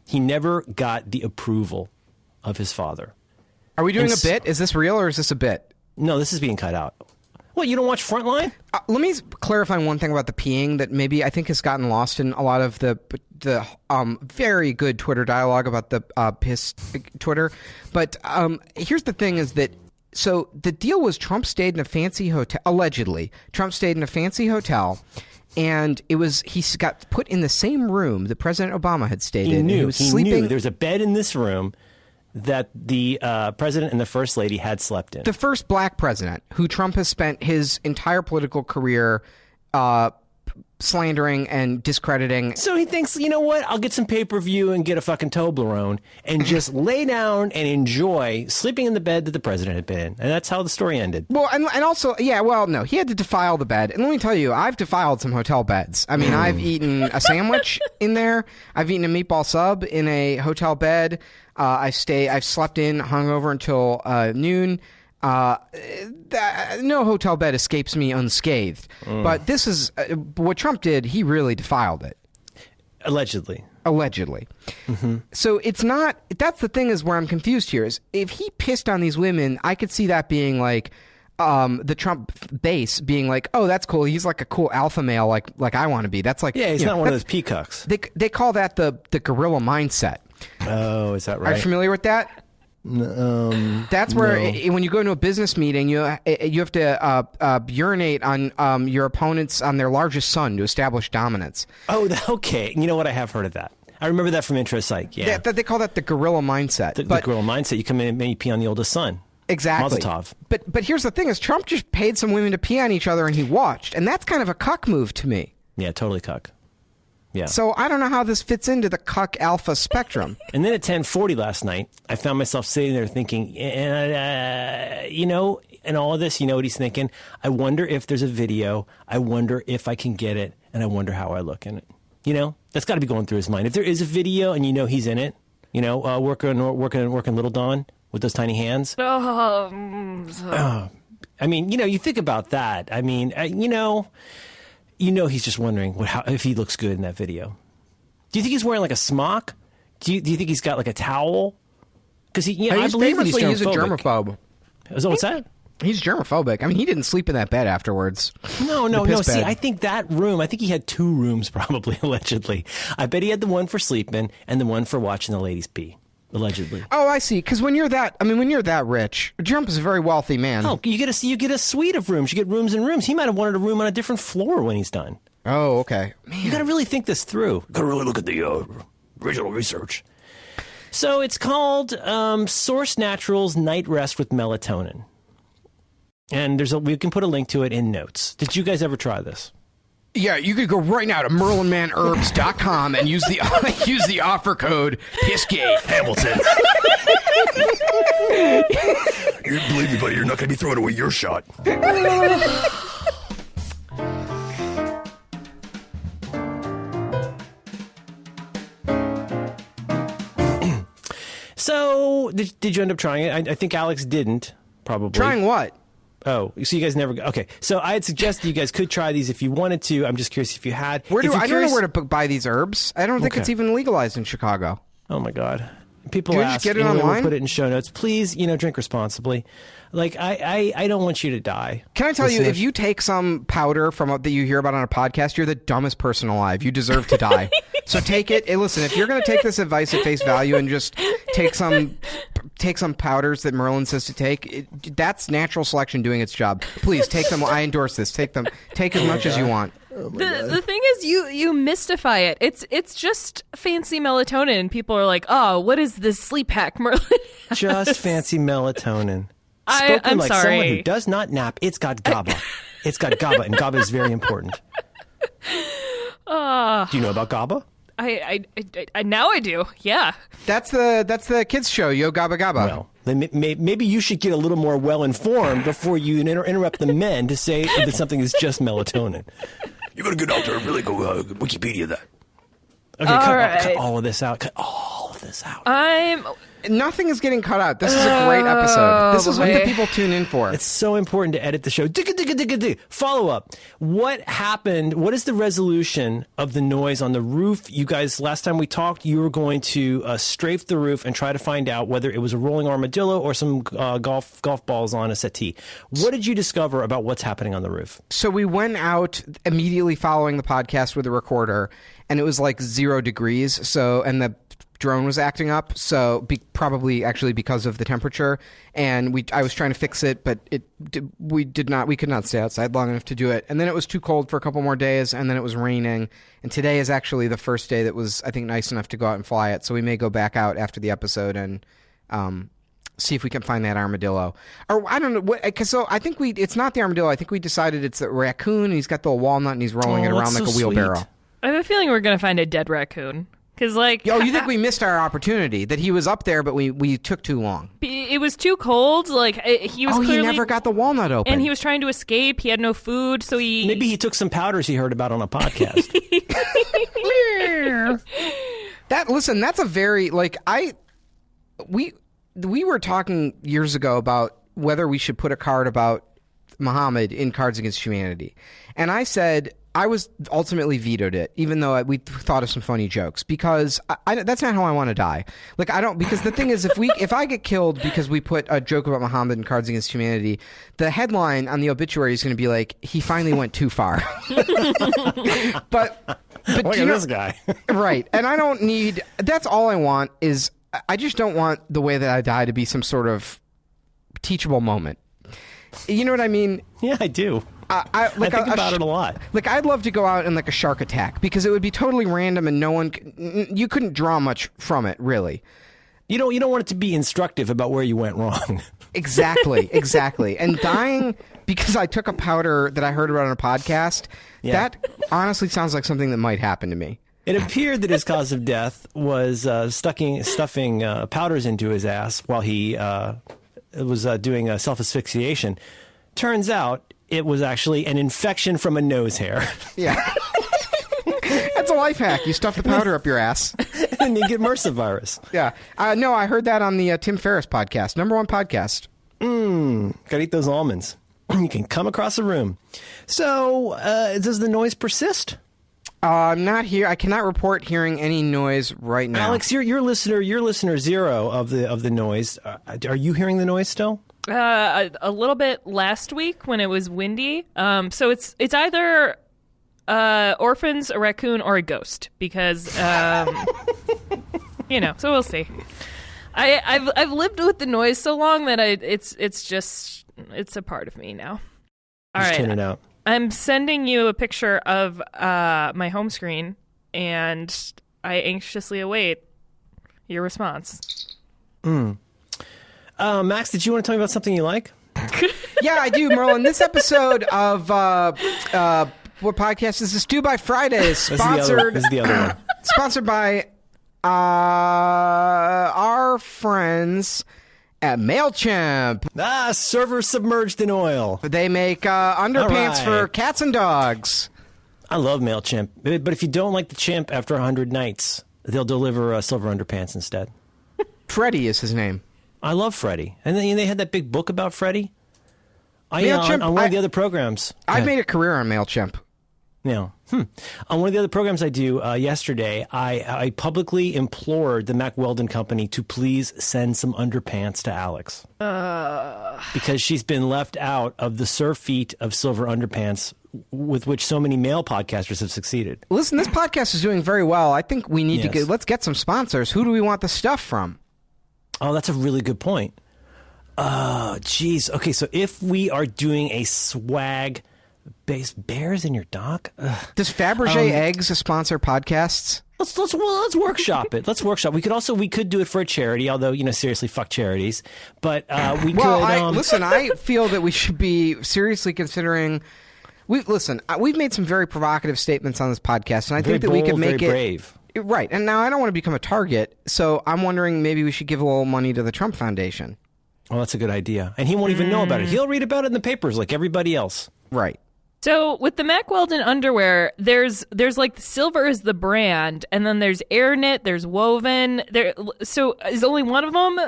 He never got the approval of his father. Are we doing a bit? Is this real or is this a bit? No, this is being cut out. What, you don't watch Frontline? Let me clarify one thing about the peeing that maybe I think has gotten lost in a lot of the very good Twitter dialogue about the piss Twitter. But here's the thing is that, so the deal was Trump stayed in a fancy hotel, allegedly. Trump stayed in a fancy hotel, and he got put in the same room that President Obama had stayed in. He was sleeping. knew there's a bed in this room that the president and the first lady had slept in. The first black president who Trump has spent his entire political career slandering and discrediting. So he thinks, you know what? I'll get some pay-per-view and get a fucking Toblerone and just lay down and enjoy sleeping in the bed that the president had been in. And that's how the story ended. Well, and also, no, he had to defile the bed. And let me tell you, I've defiled some hotel beds. I mean, I've eaten a sandwich in there. I've eaten a meatball sub in a hotel bed. I've slept in hungover until noon. No hotel bed escapes me unscathed. But this is what Trump did. He really defiled it. Allegedly. Mm-hmm. So it's not. That's the thing is where I'm confused here is if he pissed on these women, I could see that being like the Trump base being like, oh, that's cool. He's like a cool alpha male, like I want to be. That's like, he's not one of those peacocks. They call that the gorilla mindset. Oh, is that right? Are you familiar with that? That's where when you go into a business meeting, you have to urinate on your opponents on their largest son to establish dominance. Oh, okay. You know what? I have heard of that. I remember that from Intro Psych. Yeah, they call that the gorilla mindset. The gorilla mindset. You come in and maybe pee on the oldest son. Exactly. Mazel tov. But here's the thing: is Trump just paid some women to pee on each other and he watched, and that's kind of a cuck move to me. Yeah, totally cuck. Yeah. So I don't know how this fits into the cuck alpha spectrum. And then at 10:40 last night, I found myself sitting there thinking, in all of this, you know what he's thinking? I wonder if there's a video. I wonder if I can get it, and I wonder how I look in it. You know, that's got to be going through his mind. If there is a video and you know he's in it, working Little Don with those tiny hands. I mean, you think about that. I mean, he's just wondering if he looks good in that video. Do you think he's wearing like a smock? Do you think he's got like a towel? Because I believe that he's a germaphobe. What's that? He's germophobic. I mean, he didn't sleep in that bed afterwards. No. See, I think that room, I think he had 2 rooms probably, allegedly. I bet he had the one for sleeping and the one for watching the ladies pee. Allegedly. Oh, I see. Because when you're that rich, Trump is a very wealthy man. Oh, you get a suite of rooms. You get rooms and rooms. He might have wanted a room on a different floor when he's done. Oh, okay. Man. You got to really think this through. Got to really look at the original research. So it's called Source Naturals Night Rest with Melatonin, and we can put a link to it in notes. Did you guys ever try this? Yeah, you could go right now to merlinmanherbs.com and use the offer code PISSGATE. Hamilton. You believe me, buddy, you're not going to be throwing away your shot. So, did you end up trying it? I think Alex didn't, probably. Trying what? Oh, so you guys never... Okay, so I had suggested you guys could try these if you wanted to. I'm just curious if you had. I don't know where to buy these herbs. I don't think it's even legalized in Chicago. Oh, my God. People Can you ask. just get it online? We'll put it in show notes. Please, drink responsibly. Like, I don't want you to die. Can I tell you, if you take some powder that you hear about on a podcast, you're the dumbest person alive. You deserve to die. So take it. Hey, listen, if you're going to take this advice at face value and just take some powders that Merlin says to take, that's natural selection doing its job. Please take them. I endorse this. Take them. Take as much as you want. The thing is, you mystify it. It's just fancy melatonin. People are like, oh, what is this sleep hack, Merlin? Just fancy melatonin. I'm like sorry. Someone who does not nap. It's got GABA. It's got GABA, and GABA is very important. Do you know about GABA? I now I do. Yeah. That's the kids show, Yo Gabba Gabba. Well, then maybe you should get a little more well informed before you interrupt the men to say that something is just melatonin. You got to get out there and really go Wikipedia that. Okay, cut all of this out. Cut all of this out. Nothing is getting cut out. This is a great episode. This is what the people tune in for. It's so important to edit the show. Follow up. What happened? What is the resolution of the noise on the roof? You guys, last time we talked, you were going to strafe the roof and try to find out whether it was a rolling armadillo or some golf balls on a settee. What did you discover about what's happening on the roof? So we went out immediately following the podcast with a recorder, and it was like 0 degrees. And the drone was acting up, so probably actually because of the temperature. And I was trying to fix it, but we could not stay outside long enough to do it. And then it was too cold for a couple more days, and then it was raining. And today is actually the first day that was, I think, nice enough to go out and fly it. So we may go back out after the episode and see if we can find that armadillo. Or I don't know, so I think it's not the armadillo. I think we decided it's a raccoon, and he's got the walnut, and he's rolling it around like a wheelbarrow. Sweet. I have a feeling we're going to find a dead raccoon. Because, you think we missed our opportunity? That he was up there, but we took too long. It was too cold. He was clearly... he never got the walnut open. And he was trying to escape. He had no food, so he... Maybe he took some powders he heard about on a podcast. That's a very, we were talking years ago about whether we should put a card about Muhammad in Cards Against Humanity. And I said, I was ultimately vetoed it, even though we thought of some funny jokes, because that's not how I want to die. Like, I don't, because the thing is, if I get killed because we put a joke about Muhammad in Cards Against Humanity, the headline on the obituary is going to be like, he finally went too far. but Look at this guy. Right. And I don't need, that's all I want is, I just don't want the way that I die to be some sort of teachable moment. You know what I mean? Yeah, I do. I think about it a lot. Like, I'd love to go out in like a shark attack because it would be totally random and you couldn't draw much from it, really. You don't want it to be instructive about where you went wrong. Exactly. And dying because I took a powder that I heard about on a podcast, that honestly sounds like something that might happen to me. It appeared that his cause of death was stuffing powders into his ass while he was doing self-asphyxiation. Turns out it was actually an infection from a nose hair. Yeah. That's a life hack. You stuff the powder up your ass. And you get MRSA virus. Yeah. No, I heard that on the Tim Ferriss podcast. #1 podcast. Gotta eat those almonds. You can come across a room. So, does the noise persist? I'm not here. I cannot report hearing any noise right now. Alex, you're listener zero of the noise. Are you hearing the noise still? A little bit last week when it was windy. So it's either orphans, a raccoon, or a ghost because so we'll see. I've lived with the noise so long that it's a part of me now. All right, turn it out. I'm sending you a picture of my home screen, and I anxiously await your response. Max, did you want to tell me about something you like? Yeah, I do, Merlin. This episode of what podcast is this? Stew by Fridays, sponsored. This is the other one. Sponsored by our friends at MailChimp. Server submerged in oil. They make underpants for cats and dogs. I love MailChimp, but if you don't like the chimp after 100 nights, they'll deliver silver underpants instead. Freddie is his name. I love Freddie. And then they had that big book about Freddie. MailChimp, on one of the other programs. I made a career on MailChimp. Yeah. On one of the other programs I do yesterday, I publicly implored the Mack Weldon Company to please send some underpants to Alex. Because she's been left out of the surf feat of silver underpants with which so many male podcasters have succeeded. Listen, this podcast is doing very well. I think we need to let's get some sponsors. Who do we want the stuff from? Oh, that's a really good point. Oh, geez. Okay, so if we are doing a swag-based bears in your dock, does Fabergé eggs sponsor podcasts? Let's workshop it. Let's workshop. We could do it for a charity. Although seriously, fuck charities. But we could. Listen, I feel that we should be seriously considering. We've made some very provocative statements on this podcast, and I think that we could make it brave. Right. And now I don't want to become a target, so I'm wondering maybe we should give a little money to the Trump Foundation. Oh, that's a good idea. And he won't even know about it. He'll read about it in the papers like everybody else. Right. So with the Mack Weldon underwear, there's like silver is the brand, and then there's air knit, there's woven. So is only one of them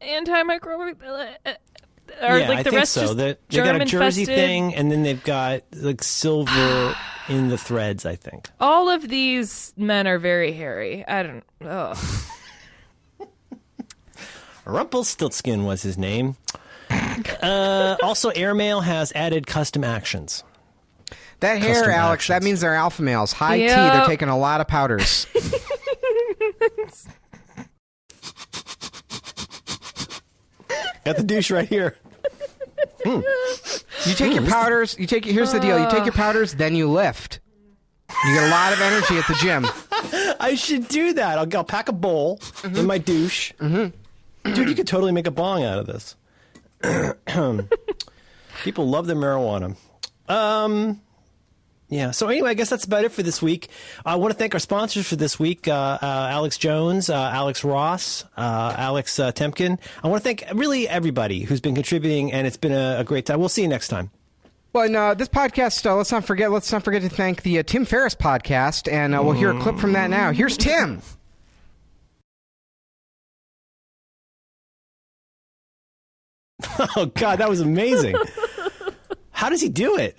antimicrobial? Or yeah, like the I think rest so. just They got a jersey germ-infested? thing, and then they've got like silver in the threads, I think. All of these men are very hairy. I don't. Ugh. Rumpelstiltskin was his name. Also, Airmail has added custom actions. That hair, Custom Alex, actions. that means they're alpha males. High Yep. T, they're taking a lot of powders. Got the douche right here. You take your powders, here's the deal. You take your powders, then you lift. You get a lot of energy at the gym. I should do that. I'll pack a bowl in my douche. Mm-hmm. Dude, you could totally make a bong out of this. People love their marijuana. Yeah. So anyway, I guess that's about it for this week. I want to thank our sponsors for this week: Alex Jones, Alex Ross, Alex Temkin. I want to thank really everybody who's been contributing, and it's been a great time. We'll see you next time. Well, and this podcast, let's not forget to thank the Tim Ferriss podcast, and we'll hear a clip from that now. Here's Tim. Oh God, that was amazing. How does he do it?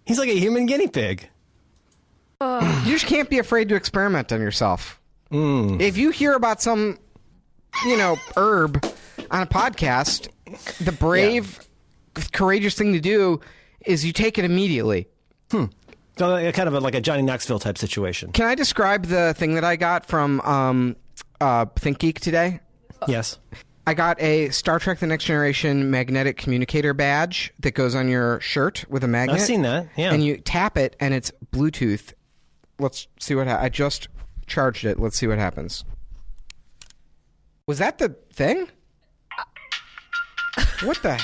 He's like a human guinea pig. You just can't be afraid to experiment on yourself. If you hear about some, herb on a podcast, the brave, courageous thing to do is you take it immediately. So kind of like a Johnny Knoxville type situation. Can I describe the thing that I got from ThinkGeek today? Yes. I got a Star Trek The Next Generation magnetic communicator badge that goes on your shirt with a magnet. I've seen that, yeah. And you tap it, and it's Bluetooth. Let's see what happens. I just charged it. Let's see what happens. Was that the thing? What the?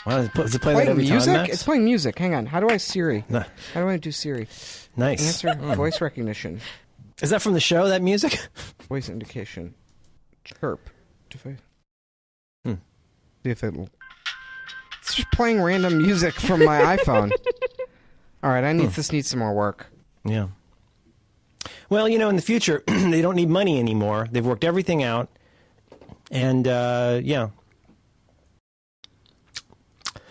Wow, does it play that every music? time, Max? It's playing music. Hang on. How do I Siri? Nah. How do I do Siri? Nice. Answer voice recognition. Is that from the show, that music? Voice indication. Chirp. See if it'll... It's just playing random music from my iPhone. All right, this needs some more work. Yeah. Well, in the future, they don't need money anymore. They've worked everything out. And, yeah.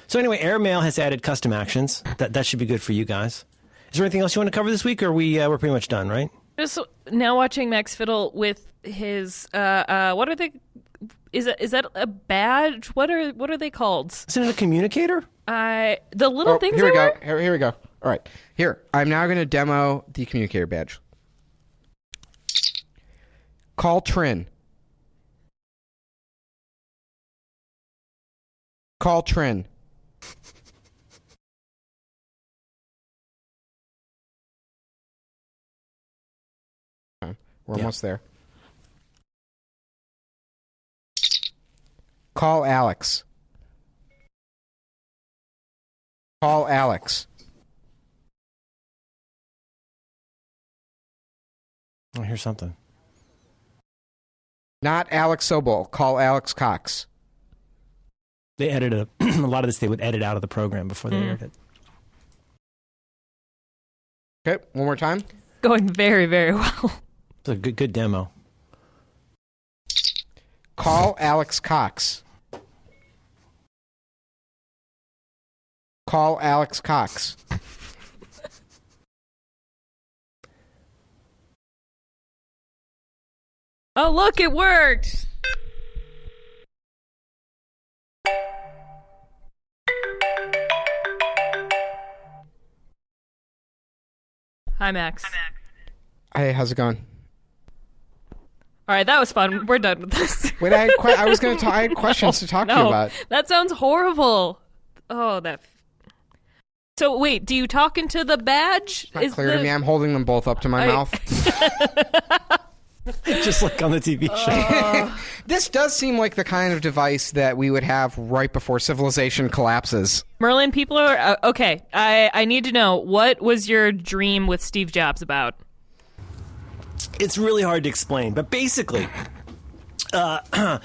So anyway, Airmail has added custom actions. That should be good for you guys. Is there anything else you want to cover this week, or we're pretty much done, right? Just now watching Max fiddle with his what are they? Is that a badge? What are they called? Isn't it a communicator? The little things. Here we go. Here we go. All right. Here, I'm now going to demo the communicator badge. Call Trin. Call Trin. We're almost there. Call Alex. Call Alex. Oh, here's something. Not Alex Sobel. Call Alex Cox. They edited a lot of this. They would edit out of the program before they aired it. Okay, one more time. Going very, very well. It's a good demo. Call Alex Cox. Call Alex Cox. Oh, look, it worked. Hi, Max. Hey, how's it going? All right, that was fun. We're done with this. Wait, I had questions to talk to you about. That sounds horrible. Oh, that. So wait, do you talk into the badge? It's not clear to me. I'm holding them both up to my mouth. Just like on the TV show. This does seem like the kind of device that we would have right before civilization collapses. Merlin, people are okay. I need to know, what was your dream with Steve Jobs about? It's really hard to explain, but basically, I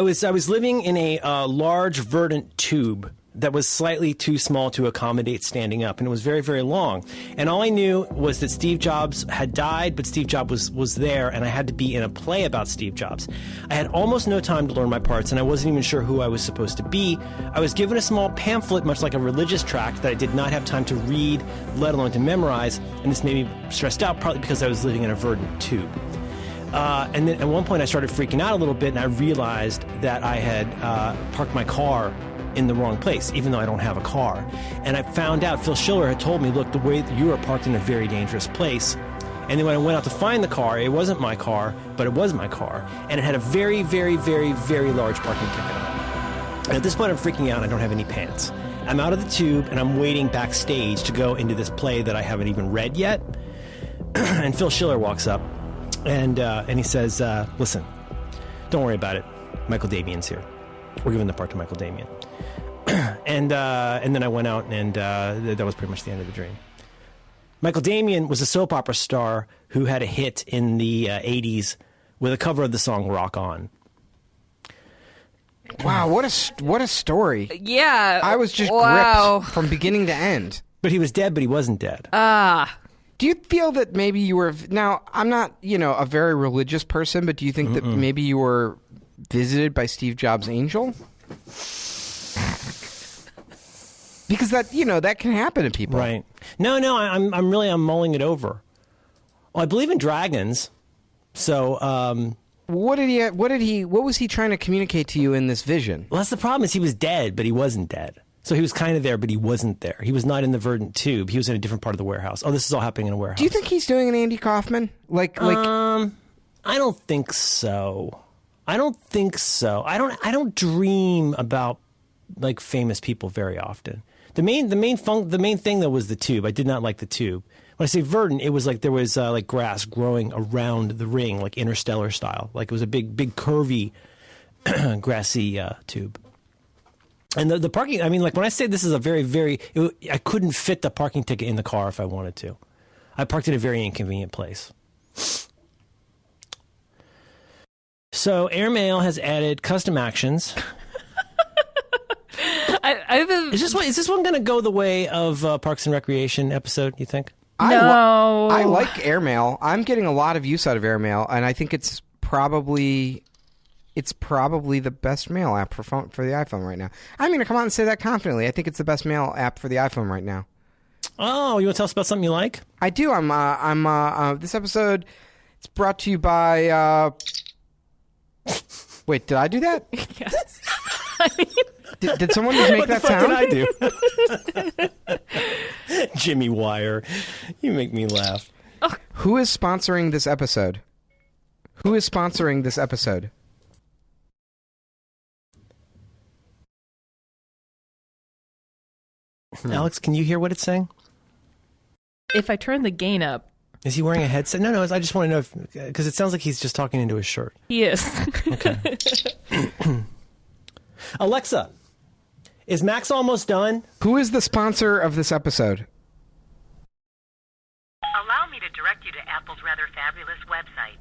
was living in a large verdant tube that was slightly too small to accommodate standing up, and it was very, very long. And all I knew was that Steve Jobs had died, but Steve Jobs was there, and I had to be in a play about Steve Jobs. I had almost no time to learn my parts, and I wasn't even sure who I was supposed to be. I was given a small pamphlet, much like a religious tract, that I did not have time to read, let alone to memorize, and this made me stressed out, partly because I was living in a verdant tube. And then at one point I started freaking out a little bit, and I realized that I had parked my car in the wrong place, even though I don't have a car. And I found out, Phil Schiller had told me, look, the way that you are parked in a very dangerous place. And then when I went out to find the car, it wasn't my car, but it was my car. And it had a very, very, very, very large parking ticket on it. And at this point, I'm freaking out. I don't have any pants. I'm out of the tube, and I'm waiting backstage to go into this play that I haven't even read yet. And Phil Schiller walks up, and he says, listen, don't worry about it. Michael Damian's here. We're giving the part to Michael Damian. And then I went out, and that was pretty much the end of the dream. Michael Damian was a soap opera star who had a hit in the 80s with a cover of the song Rock On. Wow, what a story. Yeah. I was just gripped from beginning to end. But he was dead, but he wasn't dead. Do you feel that maybe you were... Now, I'm not, a very religious person, but do you think that maybe you were visited by Steve Jobs' angel? Because that, that can happen to people. Right. No, I'm mulling it over. Well, I believe in dragons. So, what was he trying to communicate to you in this vision? well, that's the problem is he was dead, but he wasn't dead. So he was kind of there, but he wasn't there. He was not in the verdant tube. He was in a different part of the warehouse. Oh, this is all happening in a warehouse. Do you think he's doing an Andy Kaufman? I don't think so. I don't dream about like famous people very often. The main thing though was the tube. I did not like the tube. When I say verdant, it was like there was like grass growing around the ring, like Interstellar style. Like it was a big curvy grassy tube. And the parking, I mean, like when I say this is a I couldn't fit the parking ticket in the car if I wanted to. I parked in a very inconvenient place. So Airmail has added custom actions. Is this one going to go the way of Parks and Recreation episode, you think? No. I like Airmail. I'm getting a lot of use out of Airmail, and I think it's probably the best mail app for the iPhone right now. I'm going to come out and say that confidently. I think it's the best mail app for the iPhone right now. Oh, you want to tell us about something you like? I do. This episode, it's brought to you by, wait, did I do that? Yes. Did someone just make that sound? What did I do? Jimmy Wire. You make me laugh. Who is sponsoring this episode? Alex, can you hear what it's saying? If I turn the gain up. Is he wearing a headset? No, I just want to know because it sounds like he's just talking into his shirt. He is. Okay. Alexa, is Max almost done? Who is the sponsor of this episode? Allow me to direct you to Apple's rather fabulous website.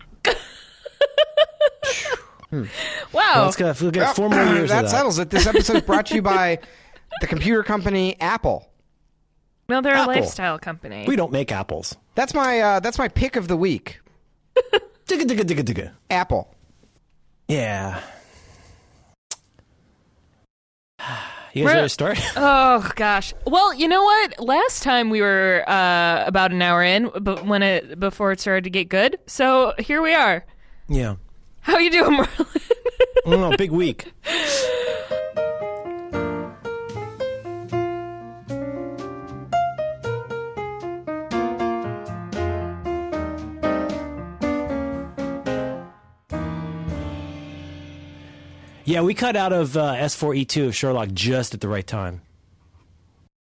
Wow. Well, we'll get 4 more years that of that. settles it. This episode is brought to you by the computer company Apple. Well, they're Apple. a lifestyle company. We don't make apples. That's my pick of the week. Digga, digga, digga, digga. Apple. Yeah. You guys ready to start? Oh gosh. Well, you know what? Last time we were about an hour in, but before it started to get good. So here we are. Yeah. How you doing, Merlin? Oh, big week. Yeah, we cut out of S4E2 of Sherlock just at the right time.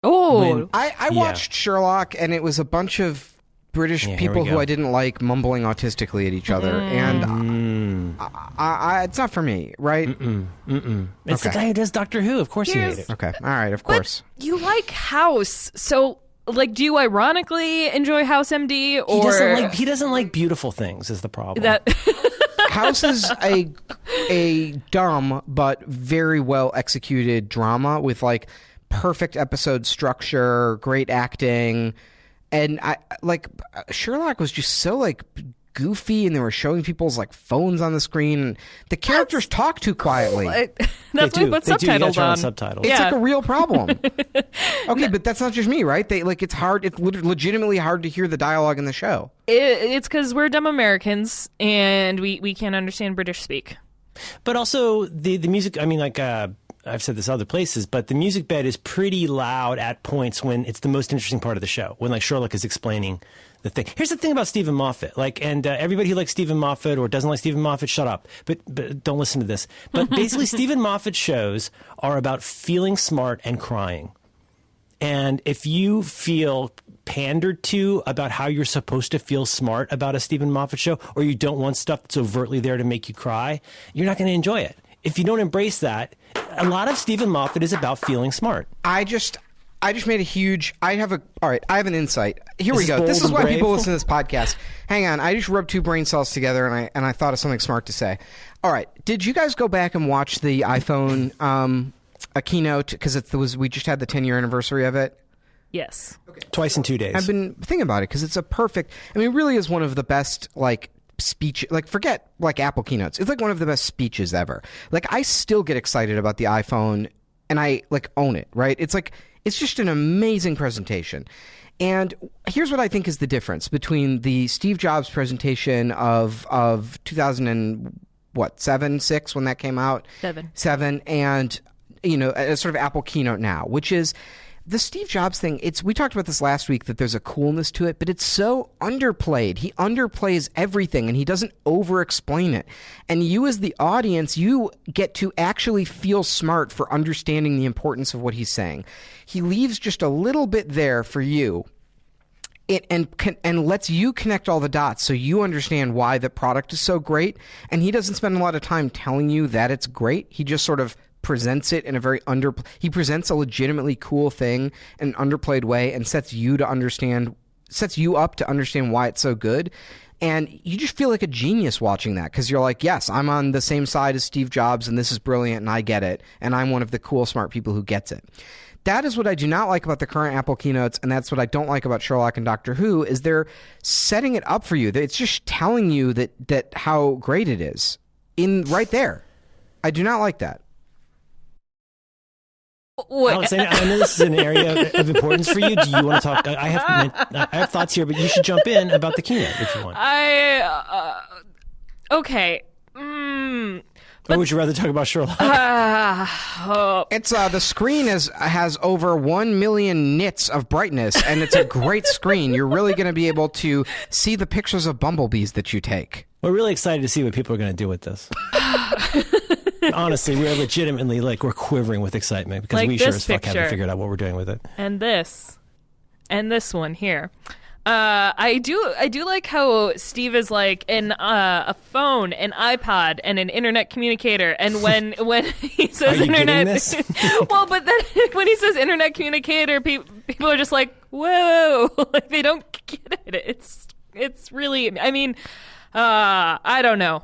Oh. I watched Sherlock, and it was a bunch of British people who I didn't like mumbling autistically at each other, and it's not for me, right? It's the guy who does Doctor Who. Of course you hate it. Okay, all right, of course. You like House, so like, do you ironically enjoy House MD, or He doesn't like beautiful things is the problem. that? House is a dumb but very well executed drama with like perfect episode structure, great acting, and Sherlock was just so like goofy, and they were showing people's like phones on the screen. And the characters talk too quietly. That's what subtitles on. Subtitles. It's like a real problem. Okay, but that's not just me, right? It's hard. It's legitimately hard to hear the dialogue in the show. It's because we're dumb Americans and we can't understand British speak. But also the music. I mean, like I've said this other places, but the music bed is pretty loud at points when it's the most interesting part of the show. When like Sherlock is explaining the thing. Here's the thing about Stephen Moffat. And everybody who likes Stephen Moffat or doesn't like Stephen Moffat, shut up. But don't listen to this. But basically, Stephen Moffat shows are about feeling smart and crying. And if you feel pandered to about how you're supposed to feel smart about a Stephen Moffat show, or you don't want stuff that's overtly there to make you cry, you're not going to enjoy it. If you don't embrace that, a lot of Stephen Moffat is about feeling smart. I just made a huge. I have an insight. Here we go. This is why people listen to this podcast. Hang on, I just rubbed 2 brain cells together, and I thought of something smart to say. All right, did you guys go back and watch the iPhone a keynote because we just had the 10-year anniversary of it? Yes. Okay. Twice in 2 days. I've been thinking about it because it's a perfect. I mean, it really is one of the best speech. Forget Apple keynotes. It's like one of the best speeches ever. Like, I still get excited about the iPhone, and I own it. Right? It's just an amazing presentation. And here's what I think is the difference between the Steve Jobs presentation of 2007, 6 when that came out, seven, and a sort of Apple keynote now, which is the Steve Jobs thing. We talked about this last week, that there's a coolness to it, but it's so underplayed. He underplays everything, and he doesn't over-explain it. And you as the audience, you get to actually feel smart for understanding the importance of what he's saying. He leaves just a little bit there for you. And lets you connect all the dots so you understand why the product is so great. And he doesn't spend a lot of time telling you that it's great. He just sort of presents it in a very he presents a legitimately cool thing in an underplayed way and sets you up to understand why it's so good. And you just feel like a genius watching that, because you're like, yes, I'm on the same side as Steve Jobs, and this is brilliant, and I get it, and I'm one of the cool, smart people who gets it. That is what I do not like about the current Apple keynotes, and that's what I don't like about Sherlock and Doctor Who, is they're setting it up for you. It's just telling you that how great it is right there. I do not like that. Alex, I know this is an area of importance for you. Do you want to talk? I have thoughts here, but you should jump in about the keynote if you want. Okay. Or would you rather talk about Sherlock? It's the screen has over 1 million nits of brightness, and it's a great screen. You're really going to be able to see the pictures of bumblebees that you take. We're really excited to see what people are going to do with this. Honestly, we're legitimately we're quivering with excitement, because we sure as fuck haven't figured out what we're doing with it. And this one here. I do like how Steve is like a phone, an iPod, and an internet communicator. And when he says internet, well, but then when he says internet communicator, people are just like, whoa, like they don't get it. It's really, I mean, I don't know.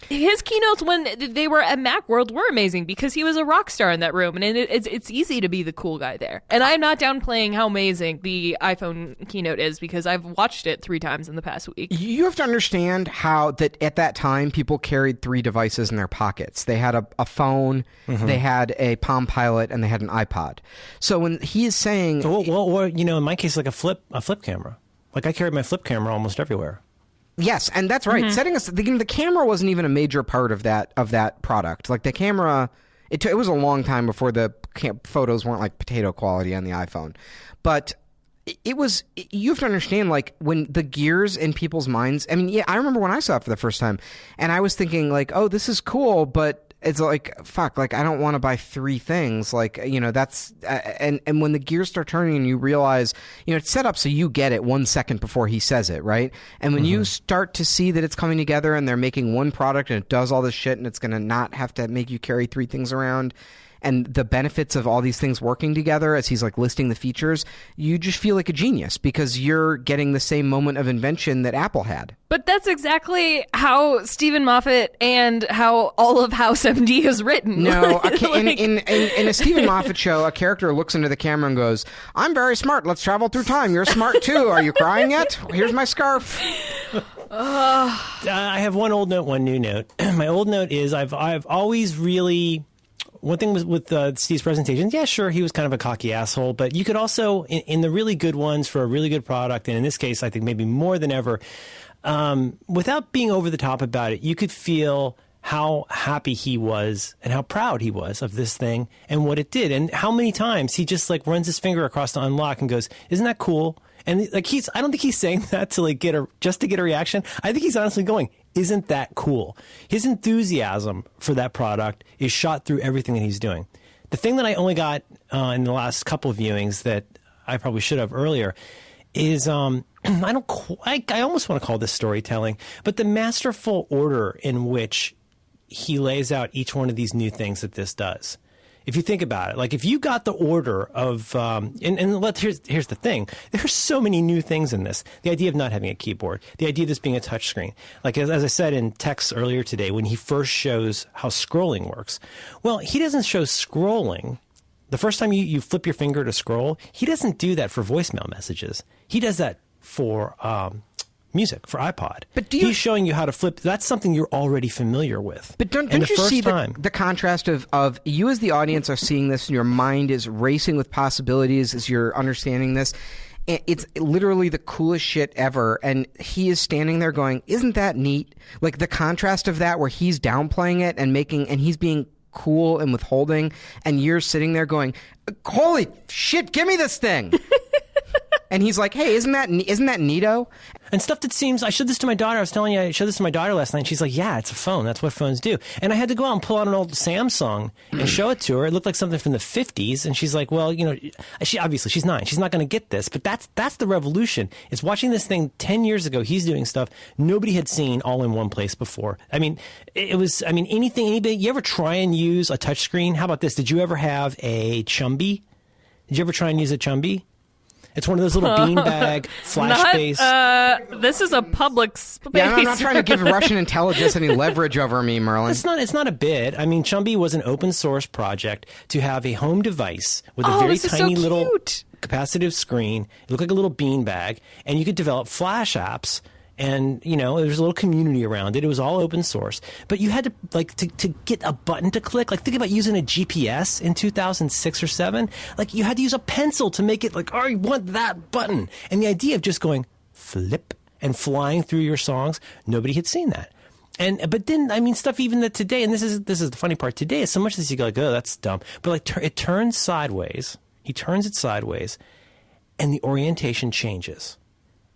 His keynotes when they were at Macworld were amazing, because he was a rock star in that room, and it's easy to be the cool guy there. And I'm not downplaying how amazing the iPhone keynote is, because I've watched it 3 times in the past week. You have to understand how that at that time people carried 3 devices in their pockets. They had a phone, they had a Palm Pilot, and they had an iPod. So when he is saying, well, in my case, like a flip camera. Like I carried my flip camera almost everywhere. Yes, and that's right. The camera wasn't even a major part of that product. Like the camera, it was a long time before the photos weren't like potato quality on the iPhone. But it was, you have to understand, like when the gears in people's minds, I mean, yeah, I remember when I saw it for the first time, and I was thinking like, oh, this is cool, but it's like, fuck, like I don't want to buy 3 things. Like, that's, and when the gears start turning and you realize, it's set up so you get it 1 second before he says it, right? And when you start to see that it's coming together and they're making one product and it does all this shit and it's going to not have to make you carry 3 things around, and the benefits of all these things working together as he's like listing the features, you just feel like a genius, because you're getting the same moment of invention that Apple had. But that's exactly how Stephen Moffat and how all of House MD is written. No, in a Stephen Moffat show, a character looks into the camera and goes, "I'm very smart. Let's travel through time. You're smart too. Are you crying yet? Here's my scarf." I have one old note, one new note. My old note is I've always really... One thing was with Steve's presentation, yeah, sure, he was kind of a cocky asshole, but you could also, in the really good ones for a really good product, and in this case, I think maybe more than ever, without being over the top about it, you could feel how happy he was and how proud he was of this thing and what it did, and how many times he just like runs his finger across the unlock and goes, "Isn't that cool?" And like I don't think he's saying that to like just to get a reaction. I think he's honestly going, "Isn't that cool?" His enthusiasm for that product is shot through everything that he's doing. The thing that I only got in the last couple of viewings that I probably should have earlier is I almost want to call this storytelling, but the masterful order in which he lays out each one of these new things that this does. If you think about it, like if you got the order of, here's the thing, there's so many new things in this. The idea of not having a keyboard, the idea of this being a touchscreen. Like as I said in text earlier today, when he first shows how scrolling works, well, he doesn't show scrolling. The first time you flip your finger to scroll, he doesn't do that for voicemail messages. He does that for music for iPod. But he's showing you how to flip. That's something you're already familiar with. But don't you see the contrast of you as the audience are seeing this and your mind is racing with possibilities as you're understanding this? It's literally the coolest shit ever, and he is standing there going, "Isn't that neat?" Like the contrast of that, where he's downplaying it and he's being cool and withholding, and you're sitting there going, "Holy shit, give me this thing!" And he's like, "Hey, isn't that neato?" And stuff that seems, I showed this to my daughter. I was telling you, I showed this to my daughter last night. And she's like, yeah, it's a phone. That's what phones do. And I had to go out and pull out an old Samsung and show it to her. It looked like something from the 50s. And she's like, well, she's 9. She's not going to get this. But that's the revolution. It's watching this thing 10 years ago. He's doing stuff nobody had seen all in one place before. I mean, anybody, you ever try and use a touchscreen? How about this? Did you ever have a Chumby? Did you ever try and use a Chumby? It's one of those little beanbag flash-based. This is a public space. Yeah, I'm not trying to give Russian intelligence any leverage over me, Merlin. It's not a bit. I mean, Chumby was an open source project to have a home device with a very tiny little capacitive screen. It looked like a little beanbag, and you could develop Flash apps. And, there's a little community around it. It was all open source. But you had to, to get a button to click. Like, think about using a GPS in 2006 or 7. Like, you had to use a pencil to make it like, I want that button. And the idea of just going flip and flying through your songs, nobody had seen that. But then, stuff even that today, and this is the funny part, today is so much that you go like, oh, that's dumb. But, it turns sideways. He turns it sideways, and the orientation changes.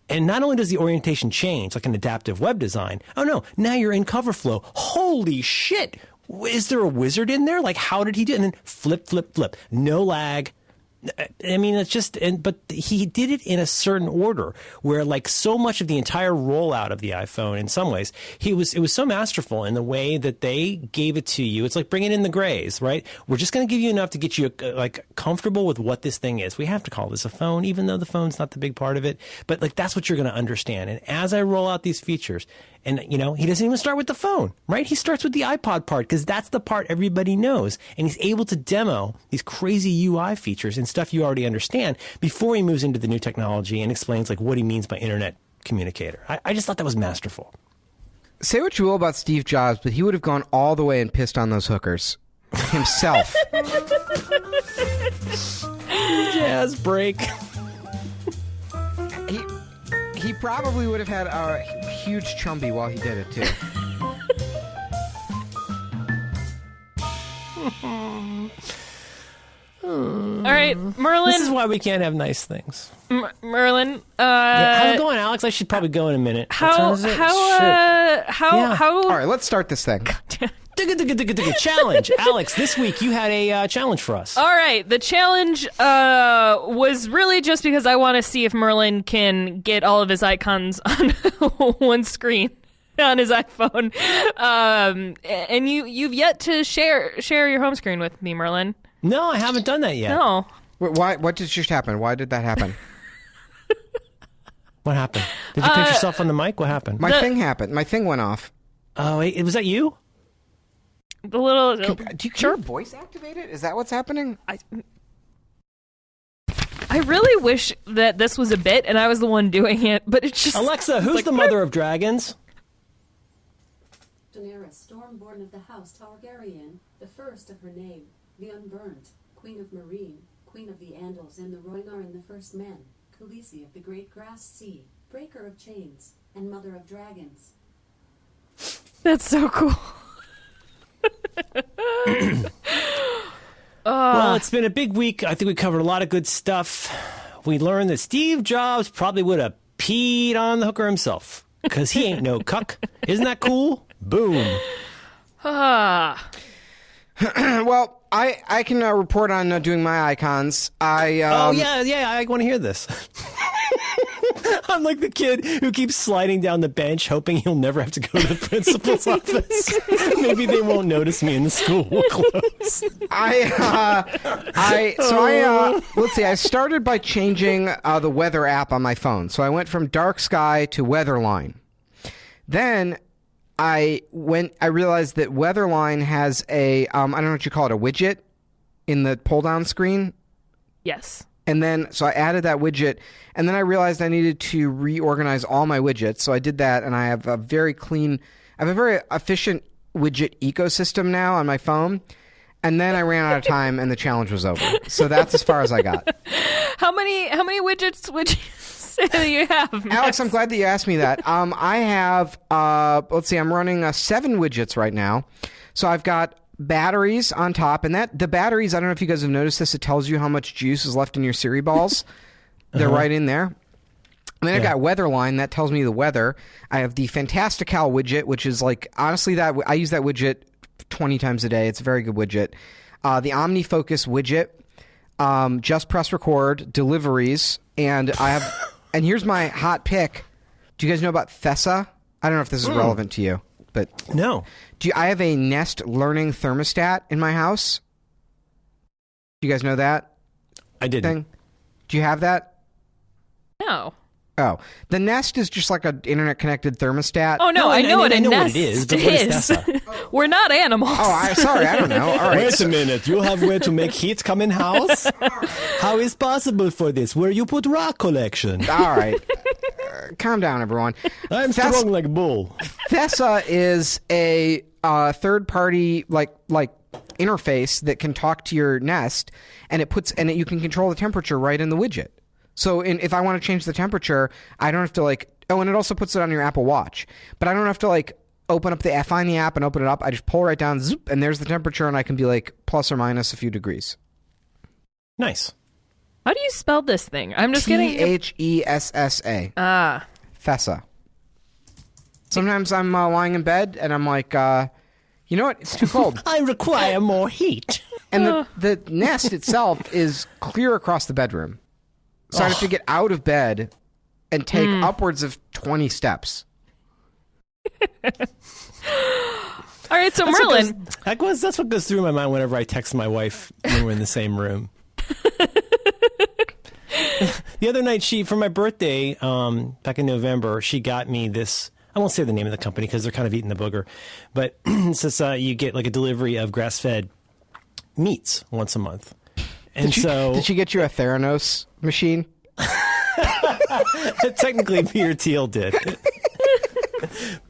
And not only does the orientation change, like an adaptive web design, oh no, now you're in cover flow. Holy shit! Is there a wizard in there? Like, how did he do it? And then flip, flip, flip. No lag. I mean, it's just, but he did it in a certain order where, like, so much of the entire rollout of the iPhone, in some ways, it was so masterful in the way that they gave it to you. It's like bringing in the grays, right? We're just going to give you enough to get you comfortable with what this thing is. We have to call this a phone, even though the phone's not the big part of it. But that's what you're going to understand. And as I roll out these features, and, he doesn't even start with the phone, right? He starts with the iPod part because that's the part everybody knows. And he's able to demo these crazy UI features and stuff you already understand before he moves into the new technology and explains, what he means by internet communicator. I just thought that was masterful. Say what you will about Steve Jobs, but he would have gone all the way and pissed on those hookers himself. Jazz break. He probably would have had a huge Chumby while he did it, too. All right, Merlin. This is why we can't have nice things. Merlin. How's it going, Alex? I should probably go in a minute. How? All right, let's start this thing. Challenge. Alex, this week you had a challenge for us. All right. The challenge was really just because I want to see if Merlin can get all of his icons on one screen on his iPhone. And you've yet to share your home screen with me, Merlin. No, I haven't done that yet. No. Why? What did just happen? Why did that happen? What happened? Did you pinch yourself on the mic? What happened? My thing happened. My thing went off. Oh, wait, was that you? The little. Do you your voice activated? Is that what's happening? I really wish that this was a bit and I was the one doing it, but it's just. Alexa, who's the mother of dragons? Daenerys, Stormborn of the House Targaryen, the first of her name, the Unburnt, Queen of Marine, Queen of the Andals and the Rhoynar and the First Men, Khaleesi of the Great Grass Sea, Breaker of Chains, and Mother of Dragons. That's so cool. Well, it's been a big week. I think we covered a lot of good stuff. We learned that Steve Jobs probably would have peed on the hooker himself because he ain't no cuck. Isn't that cool? Boom. Well, I can report on doing my icons. I want to hear this. I'm like the kid who keeps sliding down the bench, hoping he'll never have to go to the principal's office. Maybe they won't notice me and the school will close. Let's see. I started by changing the weather app on my phone. So I went from dark sky to Weatherline. Then I realized that Weatherline has a I don't know what you call it, a widget in the pull down screen. Yes. And then, so I added that widget, and then I realized I needed to reorganize all my widgets. So I did that, and I have a very efficient widget ecosystem now on my phone. And then I ran out of time, and the challenge was over. So that's as far as I got. How many widgets would you say that you have, Max? Alex, I'm glad that you asked me that. I have, let's see, I'm running 7 widgets right now. So I've got batteries on top, and the batteries, I don't know if you guys have noticed this, it tells you how much juice is left in your Siri balls. They're right in there. And then I've got Weatherline, that tells me the weather. I have the Fantastical widget, which is like, honestly, that I use that widget 20 times a day. It's a very good widget. The OmniFocus widget, just press record, deliveries, and I have, and here's my hot pick. Do you guys know about Thessa? I don't know if this is relevant to you, but No. I have a Nest learning thermostat in my house. Do you guys know that I didn't. thing? Do you have that? No. Oh, the Nest is just like an internet-connected thermostat. Oh, no, I know what a know Nest what it is, but what is Thessa? We're not animals. Oh, sorry, I don't know. All right. Wait a minute. You have where to make heat come in house? How is possible for this? Where you put rock collection? All right. Calm down, everyone. I'm strong like bull. Thessa is a third-party like interface that can talk to your Nest, and you can control the temperature right in the widget. So if I want to change the temperature, I don't have to and it also puts it on your Apple Watch, but I don't have to find the app and open it up. I just pull right down, zoop, and there's the temperature, and I can be like plus or minus a few degrees. Nice. How do you spell this thing? I'm just getting... Thessa. Thessa. Sometimes I'm lying in bed, and I'm like, you know what? It's too cold. I require more heat. And the Nest itself is clear across the bedroom. So I have to get out of bed and take upwards of 20 steps. All right, so Merlin. That's what goes through my mind whenever I text my wife when we're in the same room. The other night, for my birthday, back in November, she got me this. I won't say the name of the company because they're kind of eating the booger, but it says you get like a delivery of grass-fed meats once a month. And did she get you a Theranos machine? Technically, Peter Thiel did.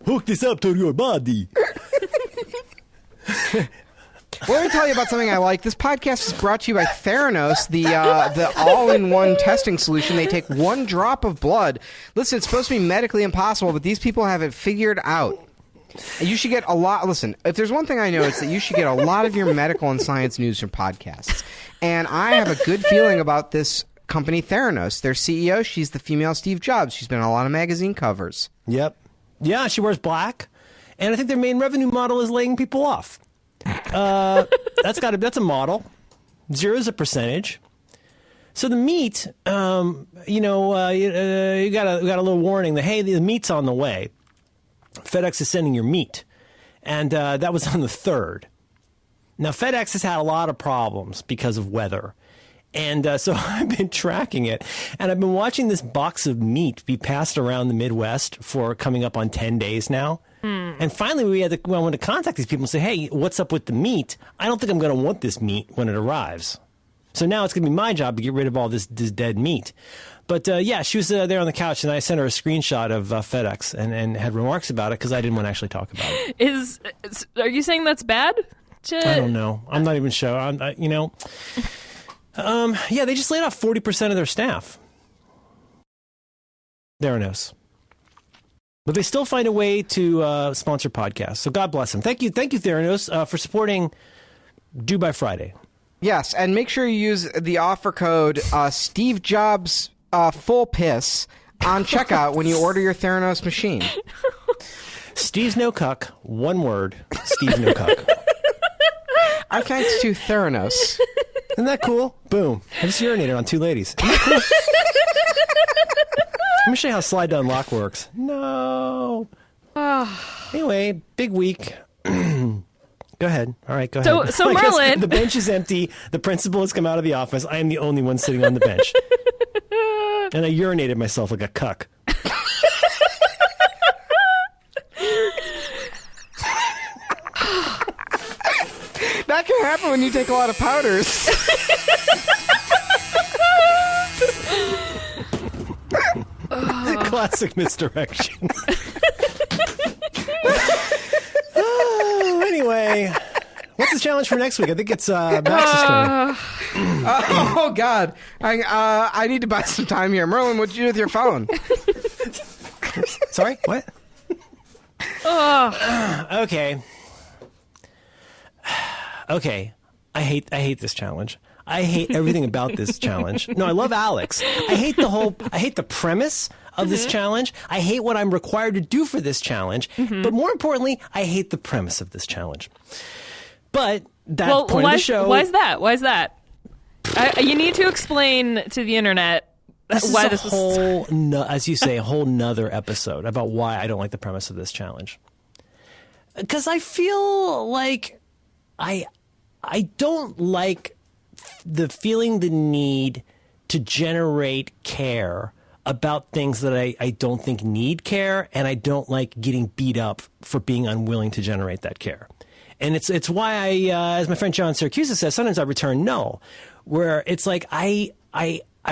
Hook this up to your body. Well, let me tell you about something I like. This podcast is brought to you by Theranos, the all-in-one testing solution. They take one drop of blood. Listen, it's supposed to be medically impossible, but these people have it figured out. And you should get a lot. Listen, if there's one thing I know, it's that you should get a lot of your medical and science news from podcasts. And I have a good feeling about this company, Theranos. Their CEO, she's the female Steve Jobs. She's been on a lot of magazine covers. Yep. Yeah, she wears black. And I think their main revenue model is laying people off. That's a model. 0 is a percentage. So the meat, you got a little warning that, hey, the meat's on the way. FedEx is sending your meat. And that was on the 3rd. Now, FedEx has had a lot of problems because of weather. And so I've been tracking it. And I've been watching this box of meat be passed around the Midwest for coming up on 10 days now. And finally, I wanted to contact these people and say, hey, what's up with the meat? I don't think I'm going to want this meat when it arrives. So now it's going to be my job to get rid of all this dead meat. But yeah, she was there on the couch, and I sent her a screenshot of FedEx and had remarks about it because I didn't want to actually talk about it. Are you saying that's bad? I don't know. I'm not even sure. Yeah, they just laid off 40% of their staff. Theranos. But they still find a way to sponsor podcasts. So God bless them. Thank you, Theranos, for supporting Due by Friday. Yes, and make sure you use the offer code Steve Jobs Full Piss on checkout when you order your Theranos machine. Steve's No Cuck, one word, Steve's No Cuck. Our thanks to Theranos. Isn't that cool? Boom. I just urinated on 2 ladies. Isn't that cool? Let me show you how slide to unlock works. No. Anyway, big week. Go ahead. All right, go ahead. So Merlin. The bench is empty. The principal has come out of the office. I am the only one sitting on the bench. And I urinated myself like a cuck. That can happen when you take a lot of powders. Classic misdirection. Anyway, what's the challenge for next week? I think it's Max's turn. Oh God, I need to buy some time here. Merlin, what'd you do with your phone? Sorry, what? Okay. I hate this challenge. I hate everything about this challenge. No, I love Alex. I hate the premise of this challenge. I hate what I'm required to do for this challenge. But more importantly, I hate the premise of this challenge. But that point of the show. Why is that? Why is that? You need to explain to the internet why this was. As you say, a whole nother episode about why I don't like the premise of this challenge. Because I feel like I don't like the need to generate care about things that I don't think need care, and I don't like getting beat up for being unwilling to generate that care. And it's why I, as my friend John Syracuse says, sometimes I return null, where it's like I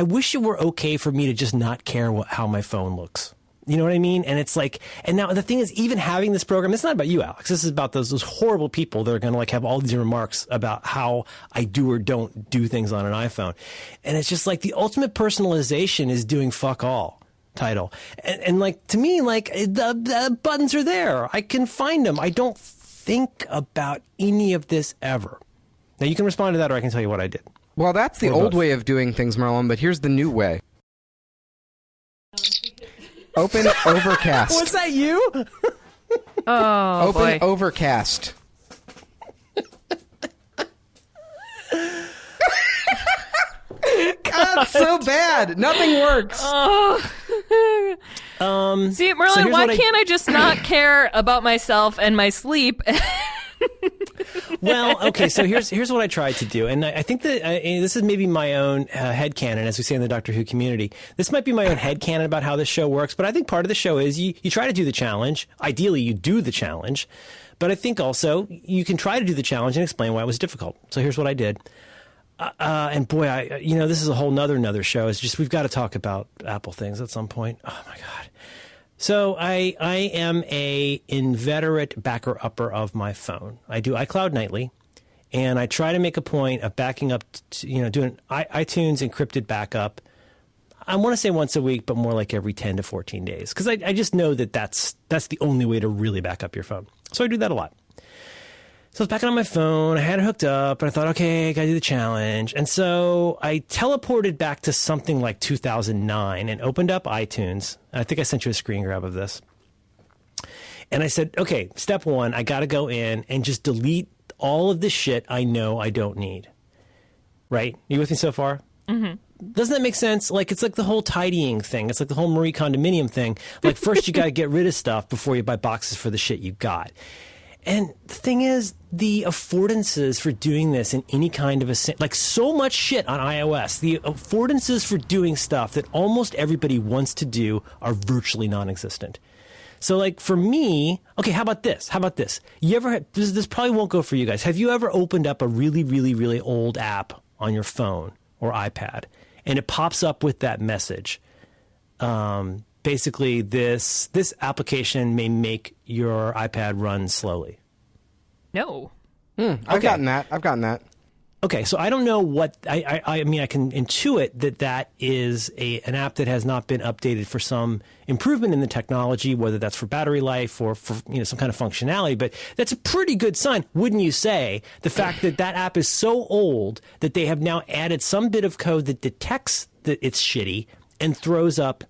wish it were okay for me to just not care how my phone looks. You know what I mean? And it's like, and now the thing is, even having this program, it's not about you, Alex. This is about those horrible people that are going to like have all these remarks about how I do or don't do things on an iPhone. And it's just like the ultimate personalization is doing fuck all title. And like, to me, like the buttons are there. I can find them. I don't think about any of this ever. Now you can respond to that, or I can tell you what I did. Well, that's the old way of doing things, Merlin, but here's the new way. Open Overcast. Was that you? Oh, Open boy. Overcast. God, so bad. Nothing works. See, Merlin, why can't I just not care about myself and my sleep? Well, okay, so here's what I tried to do, and I think that this is maybe my own headcanon, as we say in the Doctor Who community. This might be my own headcanon about how this show works, but I think part of the show is you try to do the challenge. Ideally, you do the challenge, but I think also you can try to do the challenge and explain why it was difficult. So here's what I did. And boy, this is a whole nother show. It's just, we've got to talk about Apple things at some point. Oh my God. So I am a inveterate backer-upper of my phone. I do iCloud nightly, and I try to make a point of backing up, doing iTunes encrypted backup. I want to say once a week, but more like every 10 to 14 days, because I just know that that's the only way to really back up your phone. So I do that a lot. So I was backing on my phone, I had it hooked up, and I thought, okay, I gotta do the challenge. And so I teleported back to something like 2009 and opened up iTunes. I think I sent you a screen grab of this. And I said, okay, step one, I gotta go in and just delete all of the shit I know I don't need. Right? You with me so far? Mm-hmm. Doesn't that make sense? Like, it's like the whole tidying thing. It's like the whole Marie Condominium thing. Like, first you gotta get rid of stuff before you buy boxes for the shit you got. And the thing is, the affordances for doing this in any kind of like so much shit on iOS, the affordances for doing stuff that almost everybody wants to do are virtually non-existent. So like for me, okay, how about this? You ever, this probably won't go for you guys. Have you ever opened up a really, really, really old app on your phone or iPad and it pops up with that message? Basically, this application may make your iPad run slowly. No. I've gotten that. Okay, so I don't know what I mean. I can intuit that is an app that has not been updated for some improvement in the technology, whether that's for battery life or for some kind of functionality. But that's a pretty good sign, wouldn't you say? The fact that app is so old that they have now added some bit of code that detects that it's shitty and throws up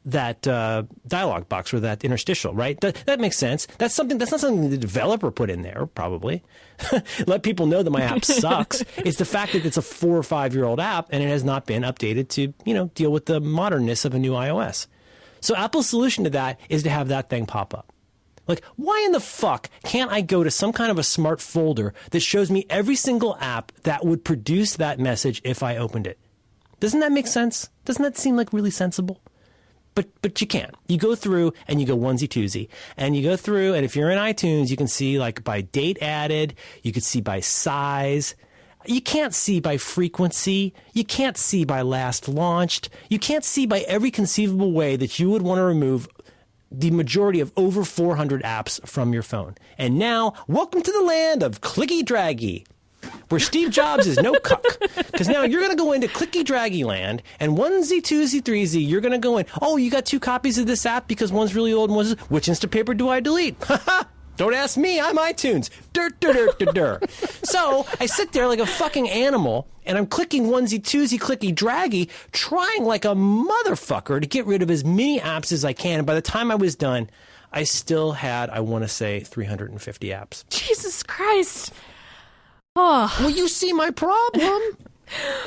that dialog box or that interstitial, right? That makes sense. That's not something the developer put in there, probably. Let people know that my app sucks. It's the fact that it's a 4 or 5 year old app and it has not been updated to, deal with the modernness of a new iOS. So Apple's solution to that is to have that thing pop up. Like, why in the fuck can't I go to some kind of a smart folder that shows me every single app that would produce that message if I opened it? Doesn't that make sense? Doesn't that seem like really sensible? But you can't. You go through and you go onesie twosie. And you go through, and if you're in iTunes, you can see like by date added, you can see by size. You can't see by frequency. You can't see by last launched. You can't see by every conceivable way that you would want to remove the majority of over 400 apps from your phone. And now, welcome to the land of clicky draggy, where Steve Jobs is no cuck. Because now you're going to go into clicky draggy land, and 1Z, 2Z, 3Z, you're going to go in, oh, you got 2 copies of this app because one's really old and one's, which Instapaper do I delete? Don't ask me, I'm iTunes. So I sit there like a fucking animal, and I'm clicking 1Z, 2Z, clicky draggy, trying like a motherfucker to get rid of as many apps as I can. And by the time I was done, I still had, I want to say, 350 apps. Jesus Christ. Oh. Well, you see my problem.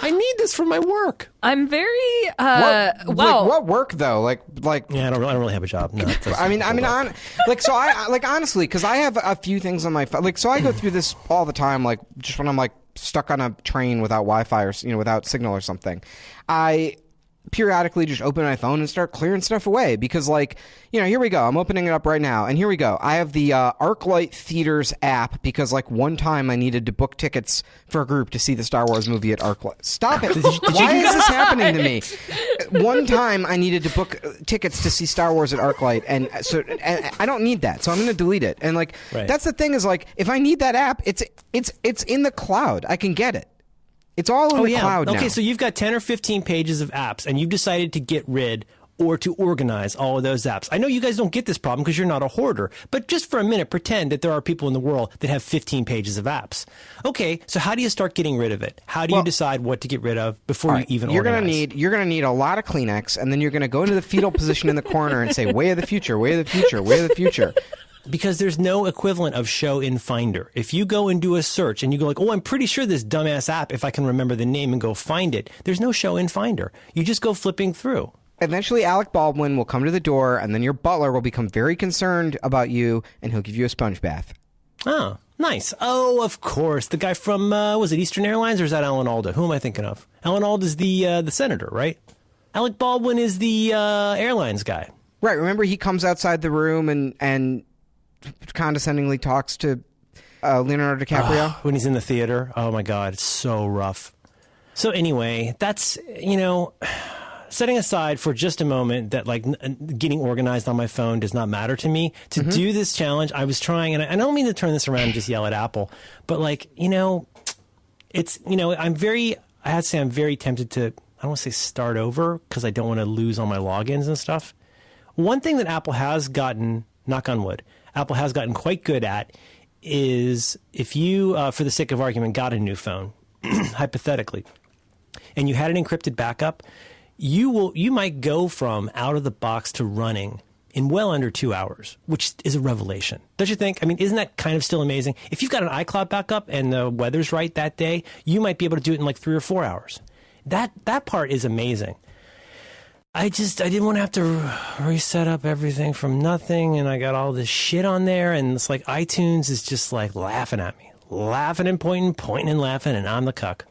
I need this for my work. I'm very what work though? Like yeah, I don't really have a job. No, honestly, because I have a few things on my phone. Like, so I go through this all the time. Like, just when I'm like stuck on a train without Wi-Fi or without signal or something, I periodically just open my phone and start clearing stuff away because, like, here we go. I'm opening it up right now, and here we go. I have the ArcLight Theaters app because, like, one time I needed to book tickets for a group to see the Star Wars movie at ArcLight. Stop it! Why is this happening to me? One time I needed to book tickets to see Star Wars at ArcLight, and I don't need that, so I'm going to delete it. And like, That's the thing is, like, if I need that app, it's in the cloud. I can get it. It's all in the cloud now. Okay, so you've got 10 or 15 pages of apps, and you've decided to get rid or to organize all of those apps. I know you guys don't get this problem because you're not a hoarder, but just for a minute, pretend that there are people in the world that have 15 pages of apps. Okay, so how do you start getting rid of it? How do you decide what to get rid of before you even organize? You're gonna need a lot of Kleenex, and then you're gonna go into the fetal position in the corner and say, "Way of the future, way of the future, way of the future." Because there's no equivalent of show in Finder. If you go and do a search and you go like, oh, I'm pretty sure this dumbass app, if I can remember the name and go find it, there's no show in Finder. You just go flipping through. Eventually, Alec Baldwin will come to the door, and then your butler will become very concerned about you, and he'll give you a sponge bath. Oh, nice. Oh, of course. The guy from, was it Eastern Airlines, or is that Alan Alda? Who am I thinking of? Alan Alda is the senator, right? Alec Baldwin is the airlines guy. Right. Remember, he comes outside the room and condescendingly talks to Leonardo DiCaprio when he's in the theater. Oh my God, it's so rough. So anyway, that's, setting aside for just a moment that like getting organized on my phone does not matter to me. To do this challenge, I was trying, and I don't mean to turn this around and just yell at Apple, but like, it's, I have to say I'm very tempted to, I don't want to say start over because I don't want to lose all my logins and stuff. One thing that Apple has gotten, knock on wood, Apple has gotten quite good at is if you, for the sake of argument, got a new phone, hypothetically, and you had an encrypted backup, you might go from out of the box to running in well under 2 hours, which is a revelation. Don't you think? I mean, isn't that kind of still amazing? If you've got an iCloud backup and the weather's right that day, you might be able to do it in like 3 or 4 hours. That part is amazing. I didn't want to have to reset up everything from nothing, and I got all this shit on there, and it's like iTunes is just like laughing at me. Laughing and pointing and laughing, and I'm the cuck.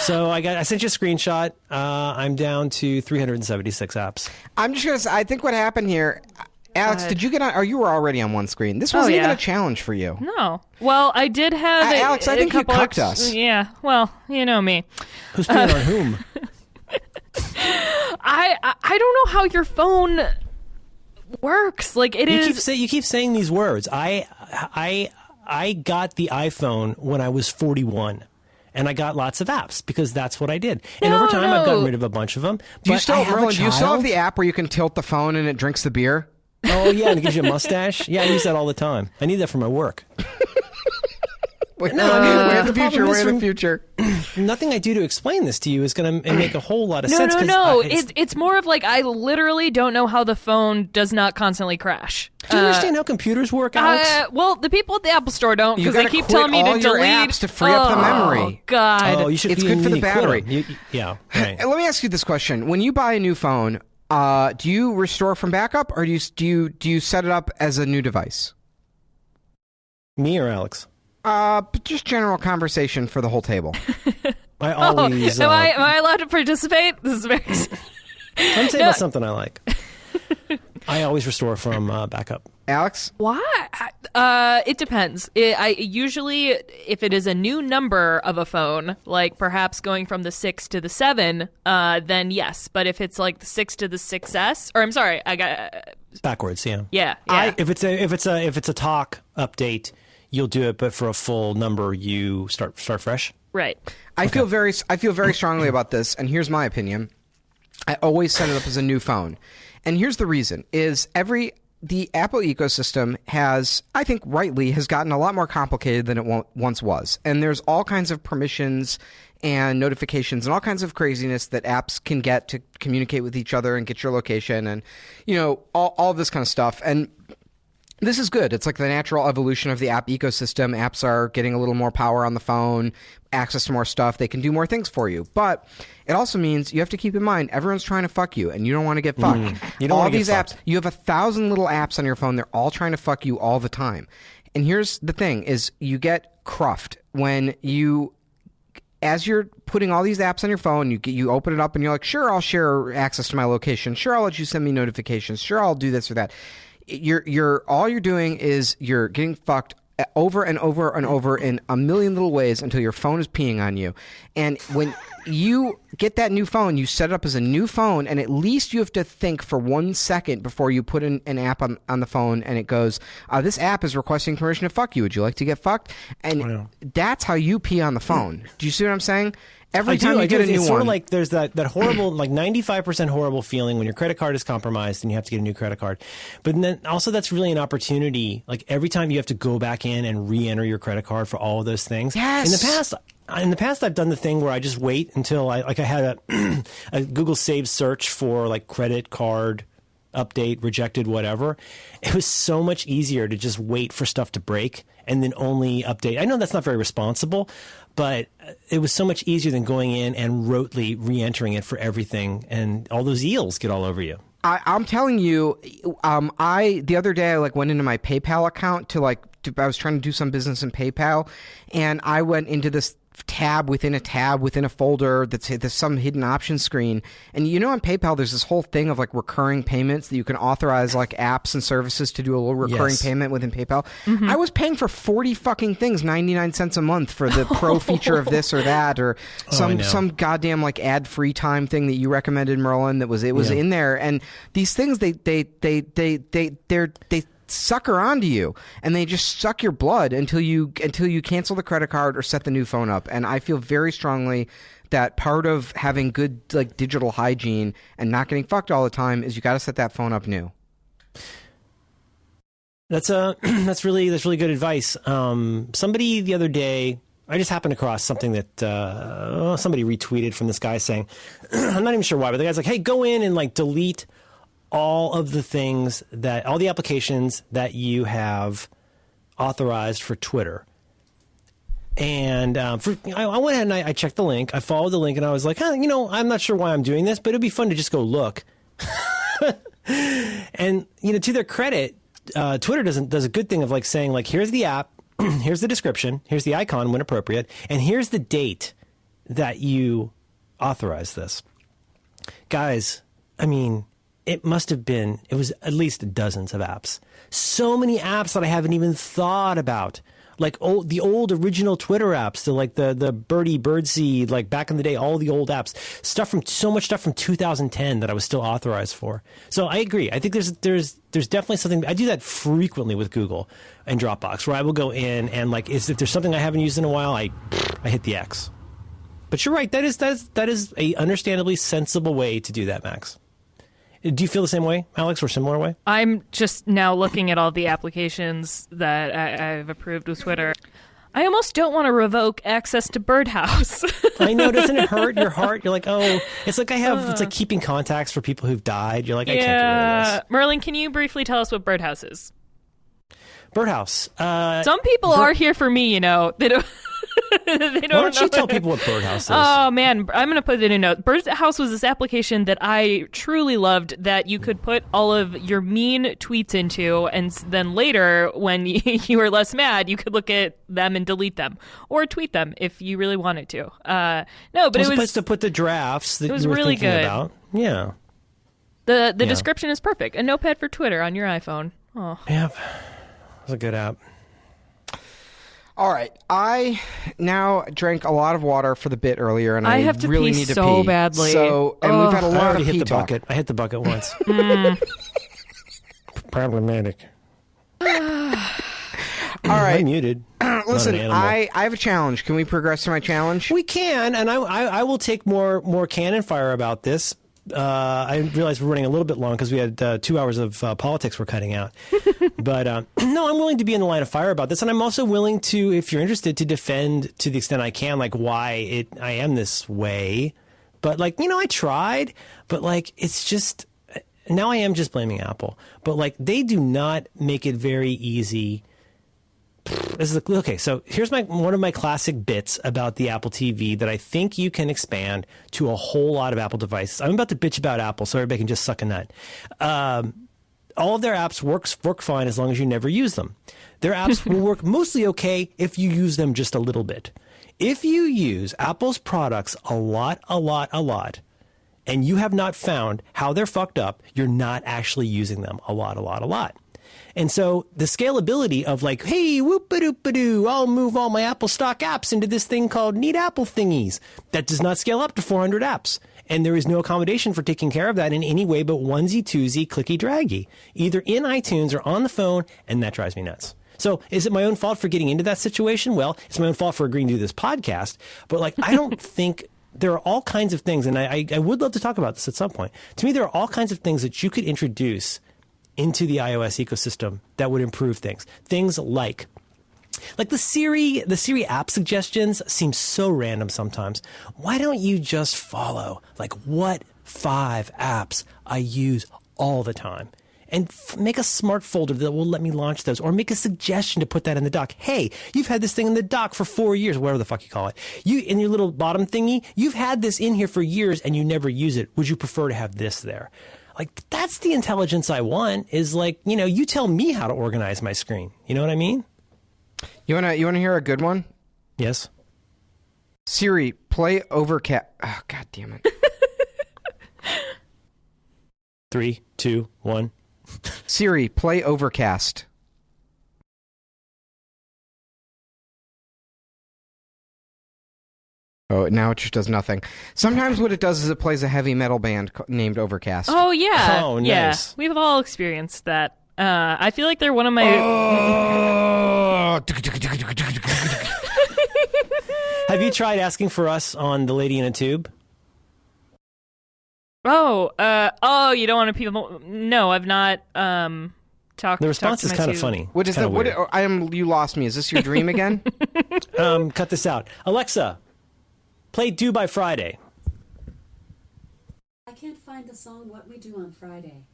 So I sent you a screenshot. I'm down to 376 apps. I'm just going to say, I think what happened here, Alex, did you get on, or you were already on one screen? This wasn't even a challenge for you. No. Well, I did have Alex, I think you cucked us. Yeah, well, you know me. Who's playing on whom? I don't know how your phone works. Like you keep saying these words. I got the iPhone when I was 41, and I got lots of apps because that's what I did. And over time, I've gotten rid of a bunch of them. Do you still have the app where you can tilt the phone and it drinks the beer? Oh yeah, and it gives you a mustache. Yeah, I use that all the time. I need that for my work. We're in the future. Nothing I do to explain this to you is going to make a whole lot of sense. No. It's more of like I literally don't know how the phone does not constantly crash. Do you understand how computers work, Alex? Well, the people at the Apple Store don't because they keep telling me to delete your apps to free up the memory. Oh God! Oh, it's good for the battery. Yeah. Right. Let me ask you this question: when you buy a new phone, do you restore from backup, or do you set it up as a new device? Me or Alex? Just general conversation for the whole table. I always. Am I allowed to participate? This is very. Let me tell you about something I like. I always restore from backup. Alex? Why? It depends. I usually, if it is a new number of a phone, like perhaps going from the 6 to the 7, then yes. But if it's like the 6 to the 6S, or I'm sorry, I got backwards. Yeah. Yeah. If it's a talk update, you'll do it. But for a full number, you start fresh. Right. I feel very strongly about this, and here's my opinion. I always set it up as a new phone, and here's the reason: the Apple ecosystem has, I think rightly, has gotten a lot more complicated than it once was. And there's all kinds of permissions and notifications and all kinds of craziness that apps can get to communicate with each other and get your location and, all of this kind of stuff. And this is good. It's like the natural evolution of the app ecosystem. Apps are getting a little more power on the phone, access to more stuff. They can do more things for you. But it also means you have to keep in mind everyone's trying to fuck you, and you don't want to get fucked. You don't all want to these get apps, fucked. you have 1,000 little apps on your phone. They're all trying to fuck you all the time. And here's the thing: is you get cruffed when as you're putting all these apps on your phone, you open it up and you're like, sure, I'll share access to my location. Sure, I'll let you send me notifications. Sure, I'll do this or that. All you're doing is you're getting fucked over and over and over in a million little ways until your phone is peeing on you. And when you get that new phone, you set it up as a new phone, and at least you have to think for 1 second before you put in an app on the phone, and it goes, this app is requesting permission to fuck you. Would you like to get fucked? And that's how you pee on the phone. Do you see what I'm saying? Every time you get a new one. It's sort of like there's that horrible, like 95% horrible feeling when your credit card is compromised and you have to get a new credit card. But then also that's really an opportunity. Like every time you have to go back in and re-enter your credit card for all of those things. Yes. In the past, I've done the thing where I just wait until I had a Google Save search for like credit card update, rejected, whatever. It was so much easier to just wait for stuff to break and then only update. I know that's not very responsible, but it was so much easier than going in and rotely re-entering it for everything, and all those eels get all over you. I'm telling you, the other day I went into my PayPal account I was trying to do some business in PayPal, and I went into this tab within a folder that's some hidden option screen. And on PayPal there's this whole thing of recurring payments that you can authorize apps and services to do a little recurring payment within PayPal. Mm-hmm. I was paying for 40 fucking things, 99 cents a month for the pro feature of this or that, or some goddamn ad free time thing that you recommended, Merlin, that was in there. And these things they sucker onto you, and they just suck your blood until you cancel the credit card or set the new phone up. And I feel very strongly that part of having good digital hygiene and not getting fucked all the time is you got to set that phone up new. That's really good advice. Somebody the other day, I just happened across something that somebody retweeted from this guy saying, I'm not even sure why, but the guy's like, hey, go in and delete all of the things all the applications that you have authorized for Twitter. And I went ahead and I checked the link. I followed the link, and I was like, I'm not sure why I'm doing this, but it'd be fun to just go look. And to their credit, Twitter does a good thing of saying here's the app, here's the description, here's the icon when appropriate, and here's the date that you authorized this. Guys, I mean, it was at least dozens of apps. So many apps that I haven't even thought about. The old original Twitter apps, the Birdie, Birdseed, back in the day, all the old apps. So much stuff from 2010 that I was still authorized for. So I agree. I think there's definitely something. I do that frequently with Google and Dropbox, where I will go in and if there's something I haven't used in a while, I hit the X. But you're right. That is a understandably sensible way to do that, Max. Do you feel the same way, Alex, or similar way? I'm just now looking at all the applications that I've approved with Twitter. I almost don't want to revoke access to Birdhouse. I know, doesn't it hurt your heart? You're like, oh, it's like keeping contacts for people who've died. You're like, I can't get rid of this. Merlin, can you briefly tell us what Birdhouse is? Birdhouse. Some people are here for me, They don't. They don't. Why don't you tell people what Birdhouse is? Oh man, I'm going to put it in a note. Birdhouse was this application that I truly loved, that you could put all of your mean tweets into, and then later, when you were less mad, you could look at them and delete them, or tweet them if you really wanted to. But it was a place to put the drafts that it was you were really thinking good. About. Yeah. The description is perfect. A notepad for Twitter on your iPhone. Oh. Yep. It's a good app. All right. I now drank a lot of water for the bit earlier, and I have to really pee need to so pee. badly. So, and we've had a I lot already of hit pee the talk. bucket. I hit the bucket once. Problematic. All right. I'm muted. Listen, Not an animal. I have a challenge. Can we progress to my challenge? We can, and I will take more cannon fire about this. I realize we're running a little bit long because we had 2 hours of politics we're cutting out. But no, I'm willing to be in the line of fire about this, and I'm also willing to, if you're interested, to defend to the extent I can, like why I am this way. But like, I tried, but like, it's just now I am just blaming Apple. But like, they do not make it very easy. Okay, so here's one of my classic bits about the Apple TV that I think you can expand to a whole lot of Apple devices. I'm about to bitch about Apple, so everybody can just suck a nut. All of their apps work fine as long as you never use them. Their apps will work mostly okay if you use them just a little bit. If you use Apple's products a lot, and you have not found how they're fucked up, you're not actually using them a lot. And so the scalability of like, hey, whoop-a-doop-a-doo, I'll move all my Apple stock apps into this thing called Neat Apple Thingies. That does not scale up to 400 apps. And there is no accommodation for taking care of that in any way but onesie, twosie, clicky, draggy, either in iTunes or on the phone, and that drives me nuts. So is it my own fault for getting into that situation? Well, it's my own fault for agreeing to do this podcast. But like, I don't think there are all kinds of things, and I would love to talk about this at some point. To me, there are all kinds of things that you could introduce into the iOS ecosystem that would improve things. Things like the Siri app suggestions seem so random sometimes. Why don't you just follow like what 5 apps I use all the time? And make a smart folder that will let me launch those, or make a suggestion to put that in the dock. Hey, you've had this thing in the dock for 4 years, whatever the fuck you call it. You, in your little bottom thingy, you've had this in here for years and you never use it. Would you prefer to have this there? Like, that's the intelligence I want, is like, you tell me how to organize my screen. You know what I mean? You wanna hear a good one? Yes. Siri, play Overcast. Oh, God damn it. 3, 2, 1. Siri, play Overcast. Oh, now it just does nothing. Sometimes what it does is it plays a heavy metal band named Overcast. Oh, yeah. Oh, nice. Yeah. We've all experienced that. I feel like they're one of my... Have you tried asking for us on The Lady in a Tube? you don't want to people... No, I've not talked The response is kind of funny. What is that? You lost me. Is this your dream again? Cut this out. Alexa, play Due by Friday. I can't find the song What We Do on Friday.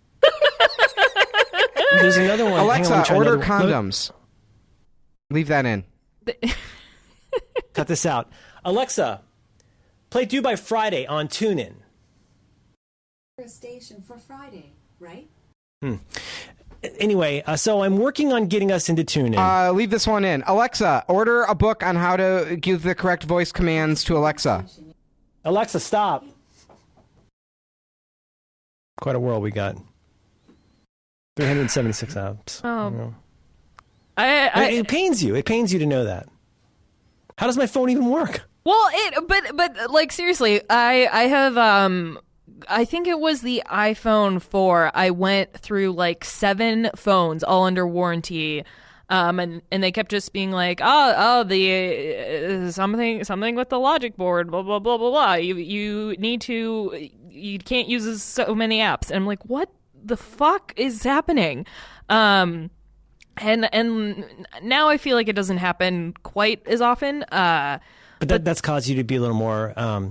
There's another one. Alexa, order condoms. Leave that in. Cut this out. Alexa, play Due by Friday on TuneIn. A station for Friday, right? Anyway, so I'm working on getting us into TuneIn. Leave this one in. Alexa, order a book on how to give the correct voice commands to Alexa. Alexa, stop. Quite a world we got. 376 apps. Oh. It pains you. It pains you to know that. How does my phone even work? Well, but like seriously, I have I think it was the iPhone 4. I went through like 7 phones all under warranty. And they kept just being like, the something with the logic board, blah blah blah blah blah. You can't use so many apps. And I'm like, what the fuck is happening? And now I feel like it doesn't happen quite as often. But that's caused you to be a little more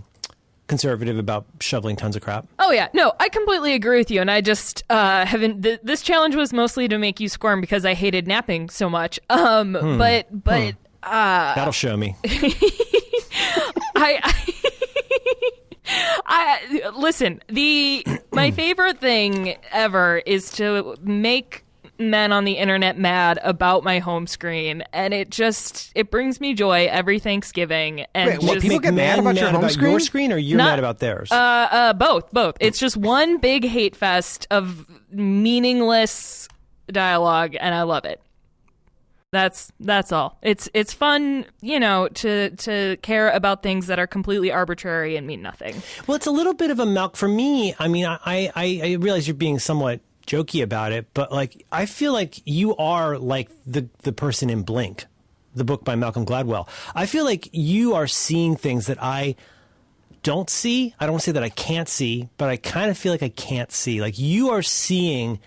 conservative about shoveling tons of crap. Oh yeah, no, I completely agree with you, and I just haven't. This challenge was mostly to make you squirm because I hated napping so much. But that'll show me. I listen. My favorite thing ever is to make men on the internet mad about my home screen, and it brings me joy every Thanksgiving. And Wait, people get mad about your home screen? Your screen, or you're mad about theirs? Both. It's just one big hate fest of meaningless dialogue, and I love it. That's all. It's fun, to care about things that are completely arbitrary and mean nothing. Well, it's a little bit of a milk for me. I mean, I realize you're being somewhat jokey about it, but like I feel like you are like the person in Blink, the book by Malcolm Gladwell. I feel like you are seeing things that I don't see. I don't want to say that I can't see, but I kind of feel like I can't see. Like you are seeing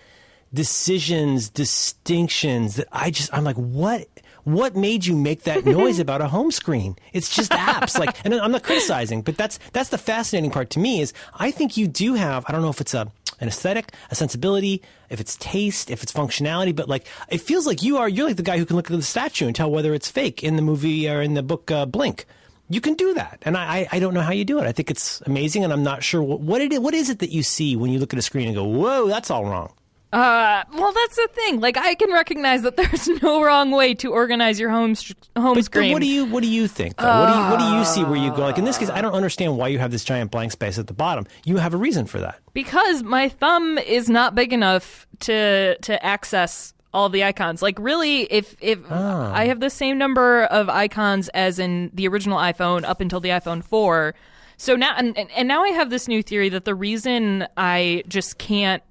decisions, distinctions that I'm like, what made you make that noise about a home screen? It's just apps. Like, and I'm not criticizing, but that's the fascinating part to me is I think you do have, I don't know if it's an aesthetic, a sensibility, if it's taste, if it's functionality, but like, it feels like you're like the guy who can look at the statue and tell whether it's fake in the movie or in the book, Blink. You can do that. And I don't know how you do it. I think it's amazing. And I'm not sure what is it that you see when you look at a screen and go, whoa, that's all wrong. Well, that's the thing. Like, I can recognize that there's no wrong way to organize your home screen. But what do you think? Though? What do you see where you go? Like in this case, I don't understand why you have this giant blank space at the bottom. You have a reason for that. Because my thumb is not big enough to access all of the icons. Like, really, if I have the same number of icons as in the original iPhone up until the iPhone 4. So now, and now I have this new theory that the reason I just can't,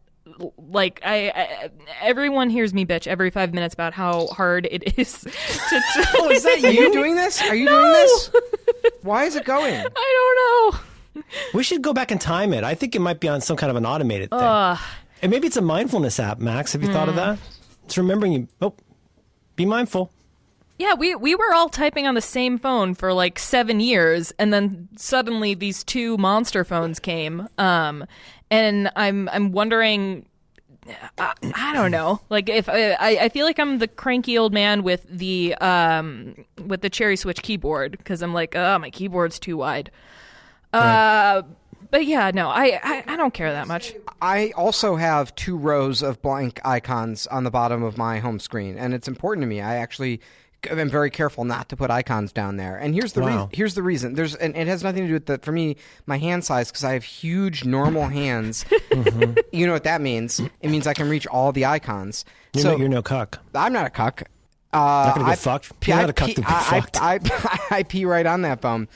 like, everyone hears me bitch every 5 minutes about how hard it is to Oh, is that you doing this? Are you doing this? Why is it going? I don't know. We should go back and time it. I think it might be on some kind of an automated thing. And maybe it's a mindfulness app, Max. Have you thought of that? It's remembering you. Oh, be mindful. Yeah, we were all typing on the same phone for like 7 years, and then suddenly these two monster phones came. And I'm wondering, I don't know, like if I feel like I'm the cranky old man with the cherry switch keyboard because I'm like, oh, my keyboard's too wide. Right. But yeah, no, I don't care that much. I also have 2 rows of blank icons on the bottom of my home screen, and it's important to me. I actually am very careful not to put icons down there. And here's the here's the reason. And it has nothing to do with for me, my hand size, because I have huge normal hands. Mm-hmm. You know what that means? It means I can reach all the icons. You're no cuck. I'm not a cuck. Not gonna get fucked. You're not a cuck to be fucked. I pee right on that phone.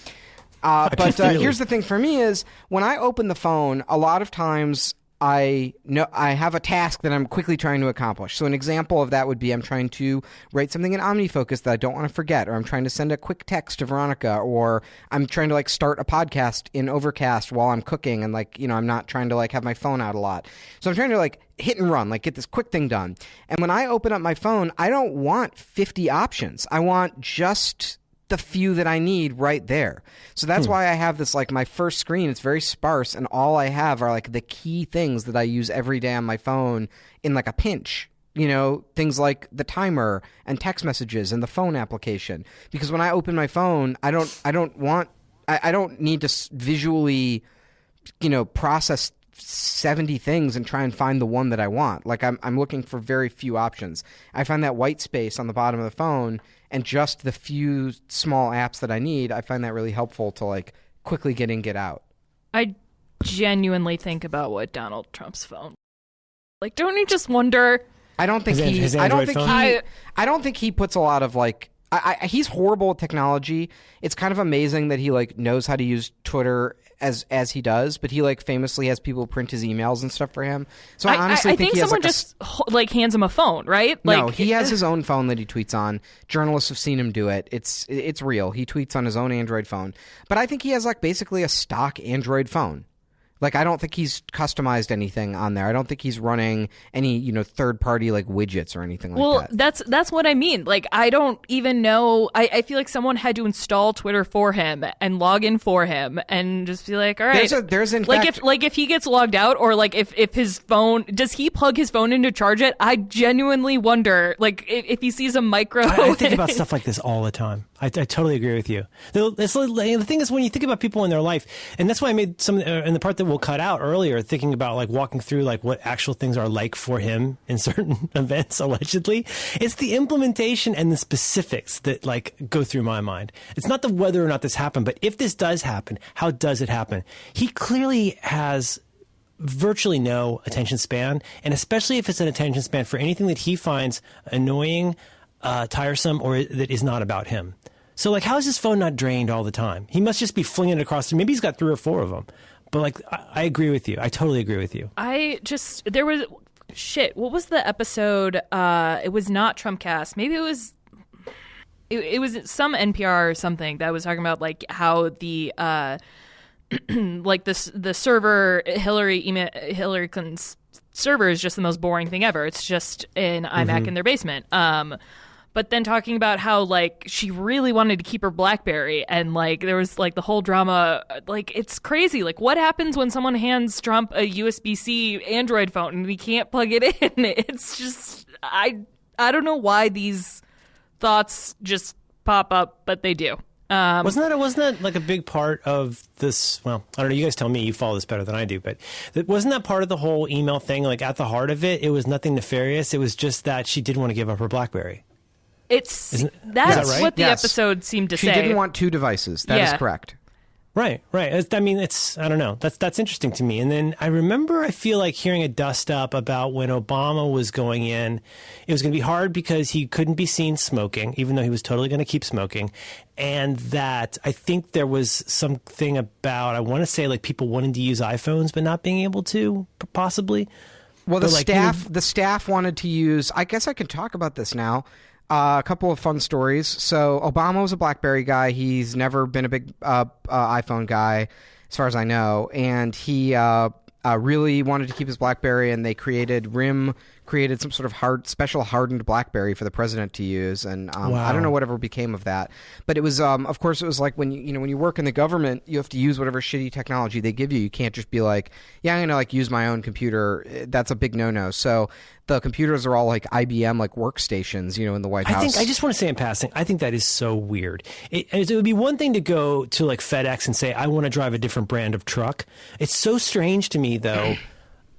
But here's the thing for me is when I open the phone, a lot of times I have a task that I'm quickly trying to accomplish. So an example of that would be I'm trying to write something in OmniFocus that I don't want to forget, or I'm trying to send a quick text to Veronica, or I'm trying to like start a podcast in Overcast while I'm cooking, and like, you know, I'm not trying to like have my phone out a lot. So I'm trying to like hit and run, like get this quick thing done. And when I open up my phone, I don't want 50 options. I want just the few that I need right there. So that's why I have this, like, my first screen, it's very sparse, and all I have are like the key things that I use every day on my phone in like a pinch. You know, things like the timer and text messages and the phone application. Because when I open my phone, I don't need to visually, you know, process 70 things and try and find the one that I want. Like I'm looking for very few options. I find that white space on the bottom of the phone and just the few small apps that I need, I find that really helpful to like quickly get in, get out. I genuinely think about what Donald Trump's phone. Like, don't you just wonder? I don't think I don't think he puts a lot of like. He's horrible at technology. It's kind of amazing that he like knows how to use Twitter as he does, but he like famously has people print his emails and stuff for him. So I honestly think he someone has like hands him a phone, right? Like, no, he has his own phone that he tweets on. Journalists have seen him do it. It's real. He tweets on his own Android phone. But I think he has like basically a stock Android phone. Like, I don't think he's customized anything on there. I don't think he's running any, you know, third-party, like, widgets or anything like that. Well, that's what I mean. Like, I don't even know. I feel like someone had to install Twitter for him and log in for him and just be like, all right. There's in fact... Like, if he gets logged out or, like, if his phone... Does he plug his phone in to charge it? I genuinely wonder, like, if he sees a micro... I think about stuff like this all the time. I totally agree with you. The thing is, when you think about people in their life, and that's why I made some in the part that we'll cut out earlier, thinking about like walking through like what actual things are like for him in certain events, allegedly. It's the implementation and the specifics that like go through my mind. It's not the whether or not this happened, but if this does happen, how does it happen? He clearly has virtually no attention span, and especially if it's an attention span for anything that he finds annoying, tiresome or that is not about him. So, like, how is his phone not drained all the time? He must just be flinging it across. Maybe he's got 3 or 4 of them. But, like, I agree with you. I totally agree with you. There was, what was the episode? It was not Trumpcast. Maybe it was some NPR or something that was talking about, like, how the, like, the server, Hillary Clinton's server is just the most boring thing ever. It's just an iMac in their basement. But then talking about how, like, she really wanted to keep her BlackBerry, and, like, there was, like, the whole drama. Like, it's crazy. Like, what happens when someone hands Trump a USB-C Android phone and he can't plug it in? It's just, I don't know why these thoughts just pop up, but they do. Wasn't that like a big part of this? Well, I don't know. You guys tell me. You follow this better than I do, but wasn't that part of the whole email thing? Like, at the heart of it, it was nothing nefarious. It was just that she didn't want to give up her BlackBerry. That's right? what the Yes. episode seemed to She say. didn't want 2 devices. That is Yeah. correct. Right. I mean, I don't know. That's interesting to me. And then I feel like hearing a dust up about when Obama was going in, it was going to be hard because he couldn't be seen smoking, even though he was totally going to keep smoking. And that I think there was something about, I want to say, like, people wanting to use iPhones but not being able to, possibly. Well, the But, the staff wanted to use. I guess I can talk about this now. A couple of fun stories. So Obama was a BlackBerry guy. He's never been a big iPhone guy, as far as I know. And he really wanted to keep his BlackBerry, and they RIM created some sort of special hardened BlackBerry for the president to use. And I don't know whatever became of that. But it was, of course, it was like when you work in the government, you have to use whatever shitty technology they give you. You can't just be like, yeah, I'm going to, like, use my own computer. That's a big no-no. So the computers are all like IBM, like, workstations, in the White House. I just want to say in passing, I think that is so weird. It would be one thing to go to, like, FedEx and say, I want to drive a different brand of truck. It's so strange to me, though,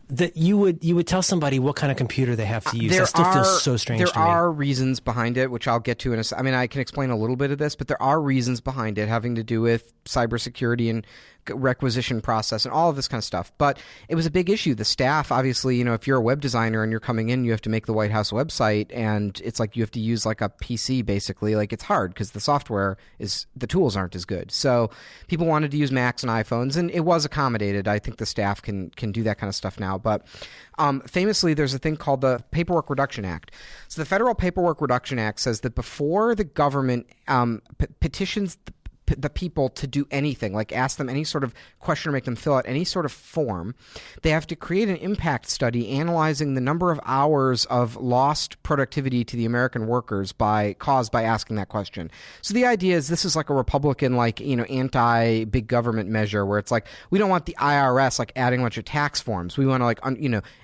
that you would tell somebody what kind of computer they have to use. That still feels so strange to me. There are reasons behind it, which I'll get to I mean, I can explain a little bit of this, but there are reasons behind it having to do with cybersecurity and requisition process and all of this kind of stuff. But it was a big issue. The staff, obviously, if you're a web designer and you're coming in, you have to make the White House website, and it's like you have to use, like, a PC, basically. Like, it's hard because the tools aren't as good. So people wanted to use Macs and iPhones, and it was accommodated. I think the staff can do that kind of stuff now. But famously, there's a thing called the Paperwork Reduction Act. So the Federal Paperwork Reduction Act says that before the government petitions the people to do anything, like ask them any sort of question or make them fill out any sort of form, they have to create an impact study analyzing the number of hours of lost productivity to the American workers caused by asking that question. So the idea is this is like a Republican, like, anti-big government measure where it's like, we don't want the IRS, like, adding a bunch of tax forms. We want to, like,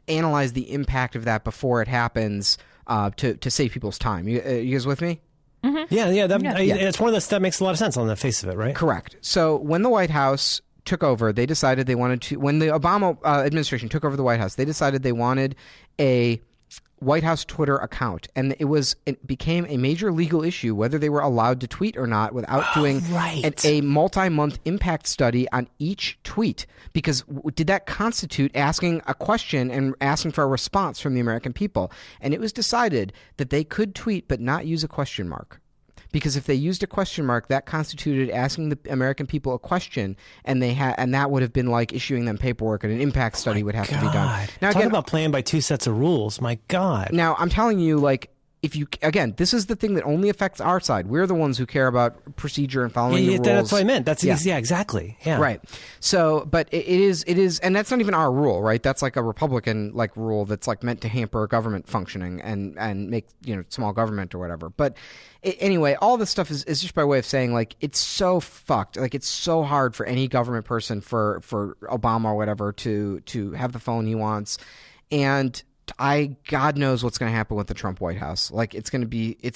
analyze the impact of that before it happens to save people's time. You guys with me? Mm-hmm. Yeah. It's one of those that makes a lot of sense on the face of it, right? Correct. So when the White House took over, they decided they wanted to. When the Obama administration took over the White House, they decided they wanted a White House Twitter account, and it became a major legal issue whether they were allowed to tweet or not without doing a multi-month impact study on each tweet. Because did that constitute asking a question and asking for a response from the American people? And it was decided that they could tweet but not use a question mark. Because if they used a question mark, that constituted asking the American people a question, and that would have been like issuing them paperwork, and an impact study would have to be done. Now, talk about playing by 2 sets of rules. My God. Now, I'm telling you, like, this is the thing that only affects our side. We're the ones who care about procedure and following the rules. That's what I meant. Exactly. Yeah. Right. So, but it is, and that's not even our rule, right? That's like a Republican, like, rule that's, like, meant to hamper government functioning and make, small government or whatever. But anyway, all this stuff is just by way of saying, like, it's so fucked. Like, it's so hard for any government person, for Obama or whatever, to have the phone he wants. And God knows what's going to happen with the Trump White House. Like, it's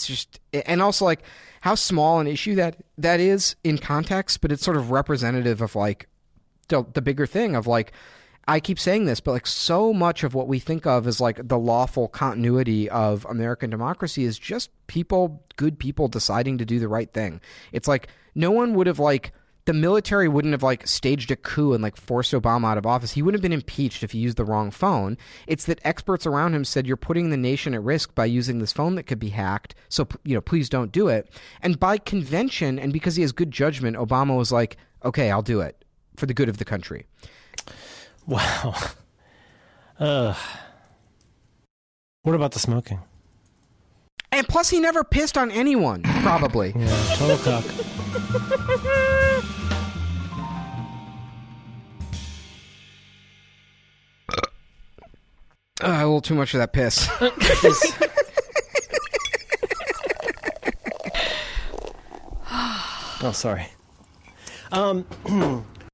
just, and also, like, how small an issue that is in context, but it's sort of representative of, like, the bigger thing of, like, I keep saying this, but, like, so much of what we think of as, like, the lawful continuity of American democracy is just good people deciding to do the right thing. It's like no one would have, like, the military wouldn't have like staged a coup and like forced Obama out of office. He wouldn't have been impeached if he used the wrong phone. It's that experts around him said, you're putting the nation at risk by using this phone that could be hacked. So, please don't do it. And by convention, and because he has good judgment, Obama was like, okay, I'll do it for the good of the country. Wow. What about the smoking? And plus, he never pissed on anyone, probably. Yeah, total cock. A little too much of that piss. Oh, sorry.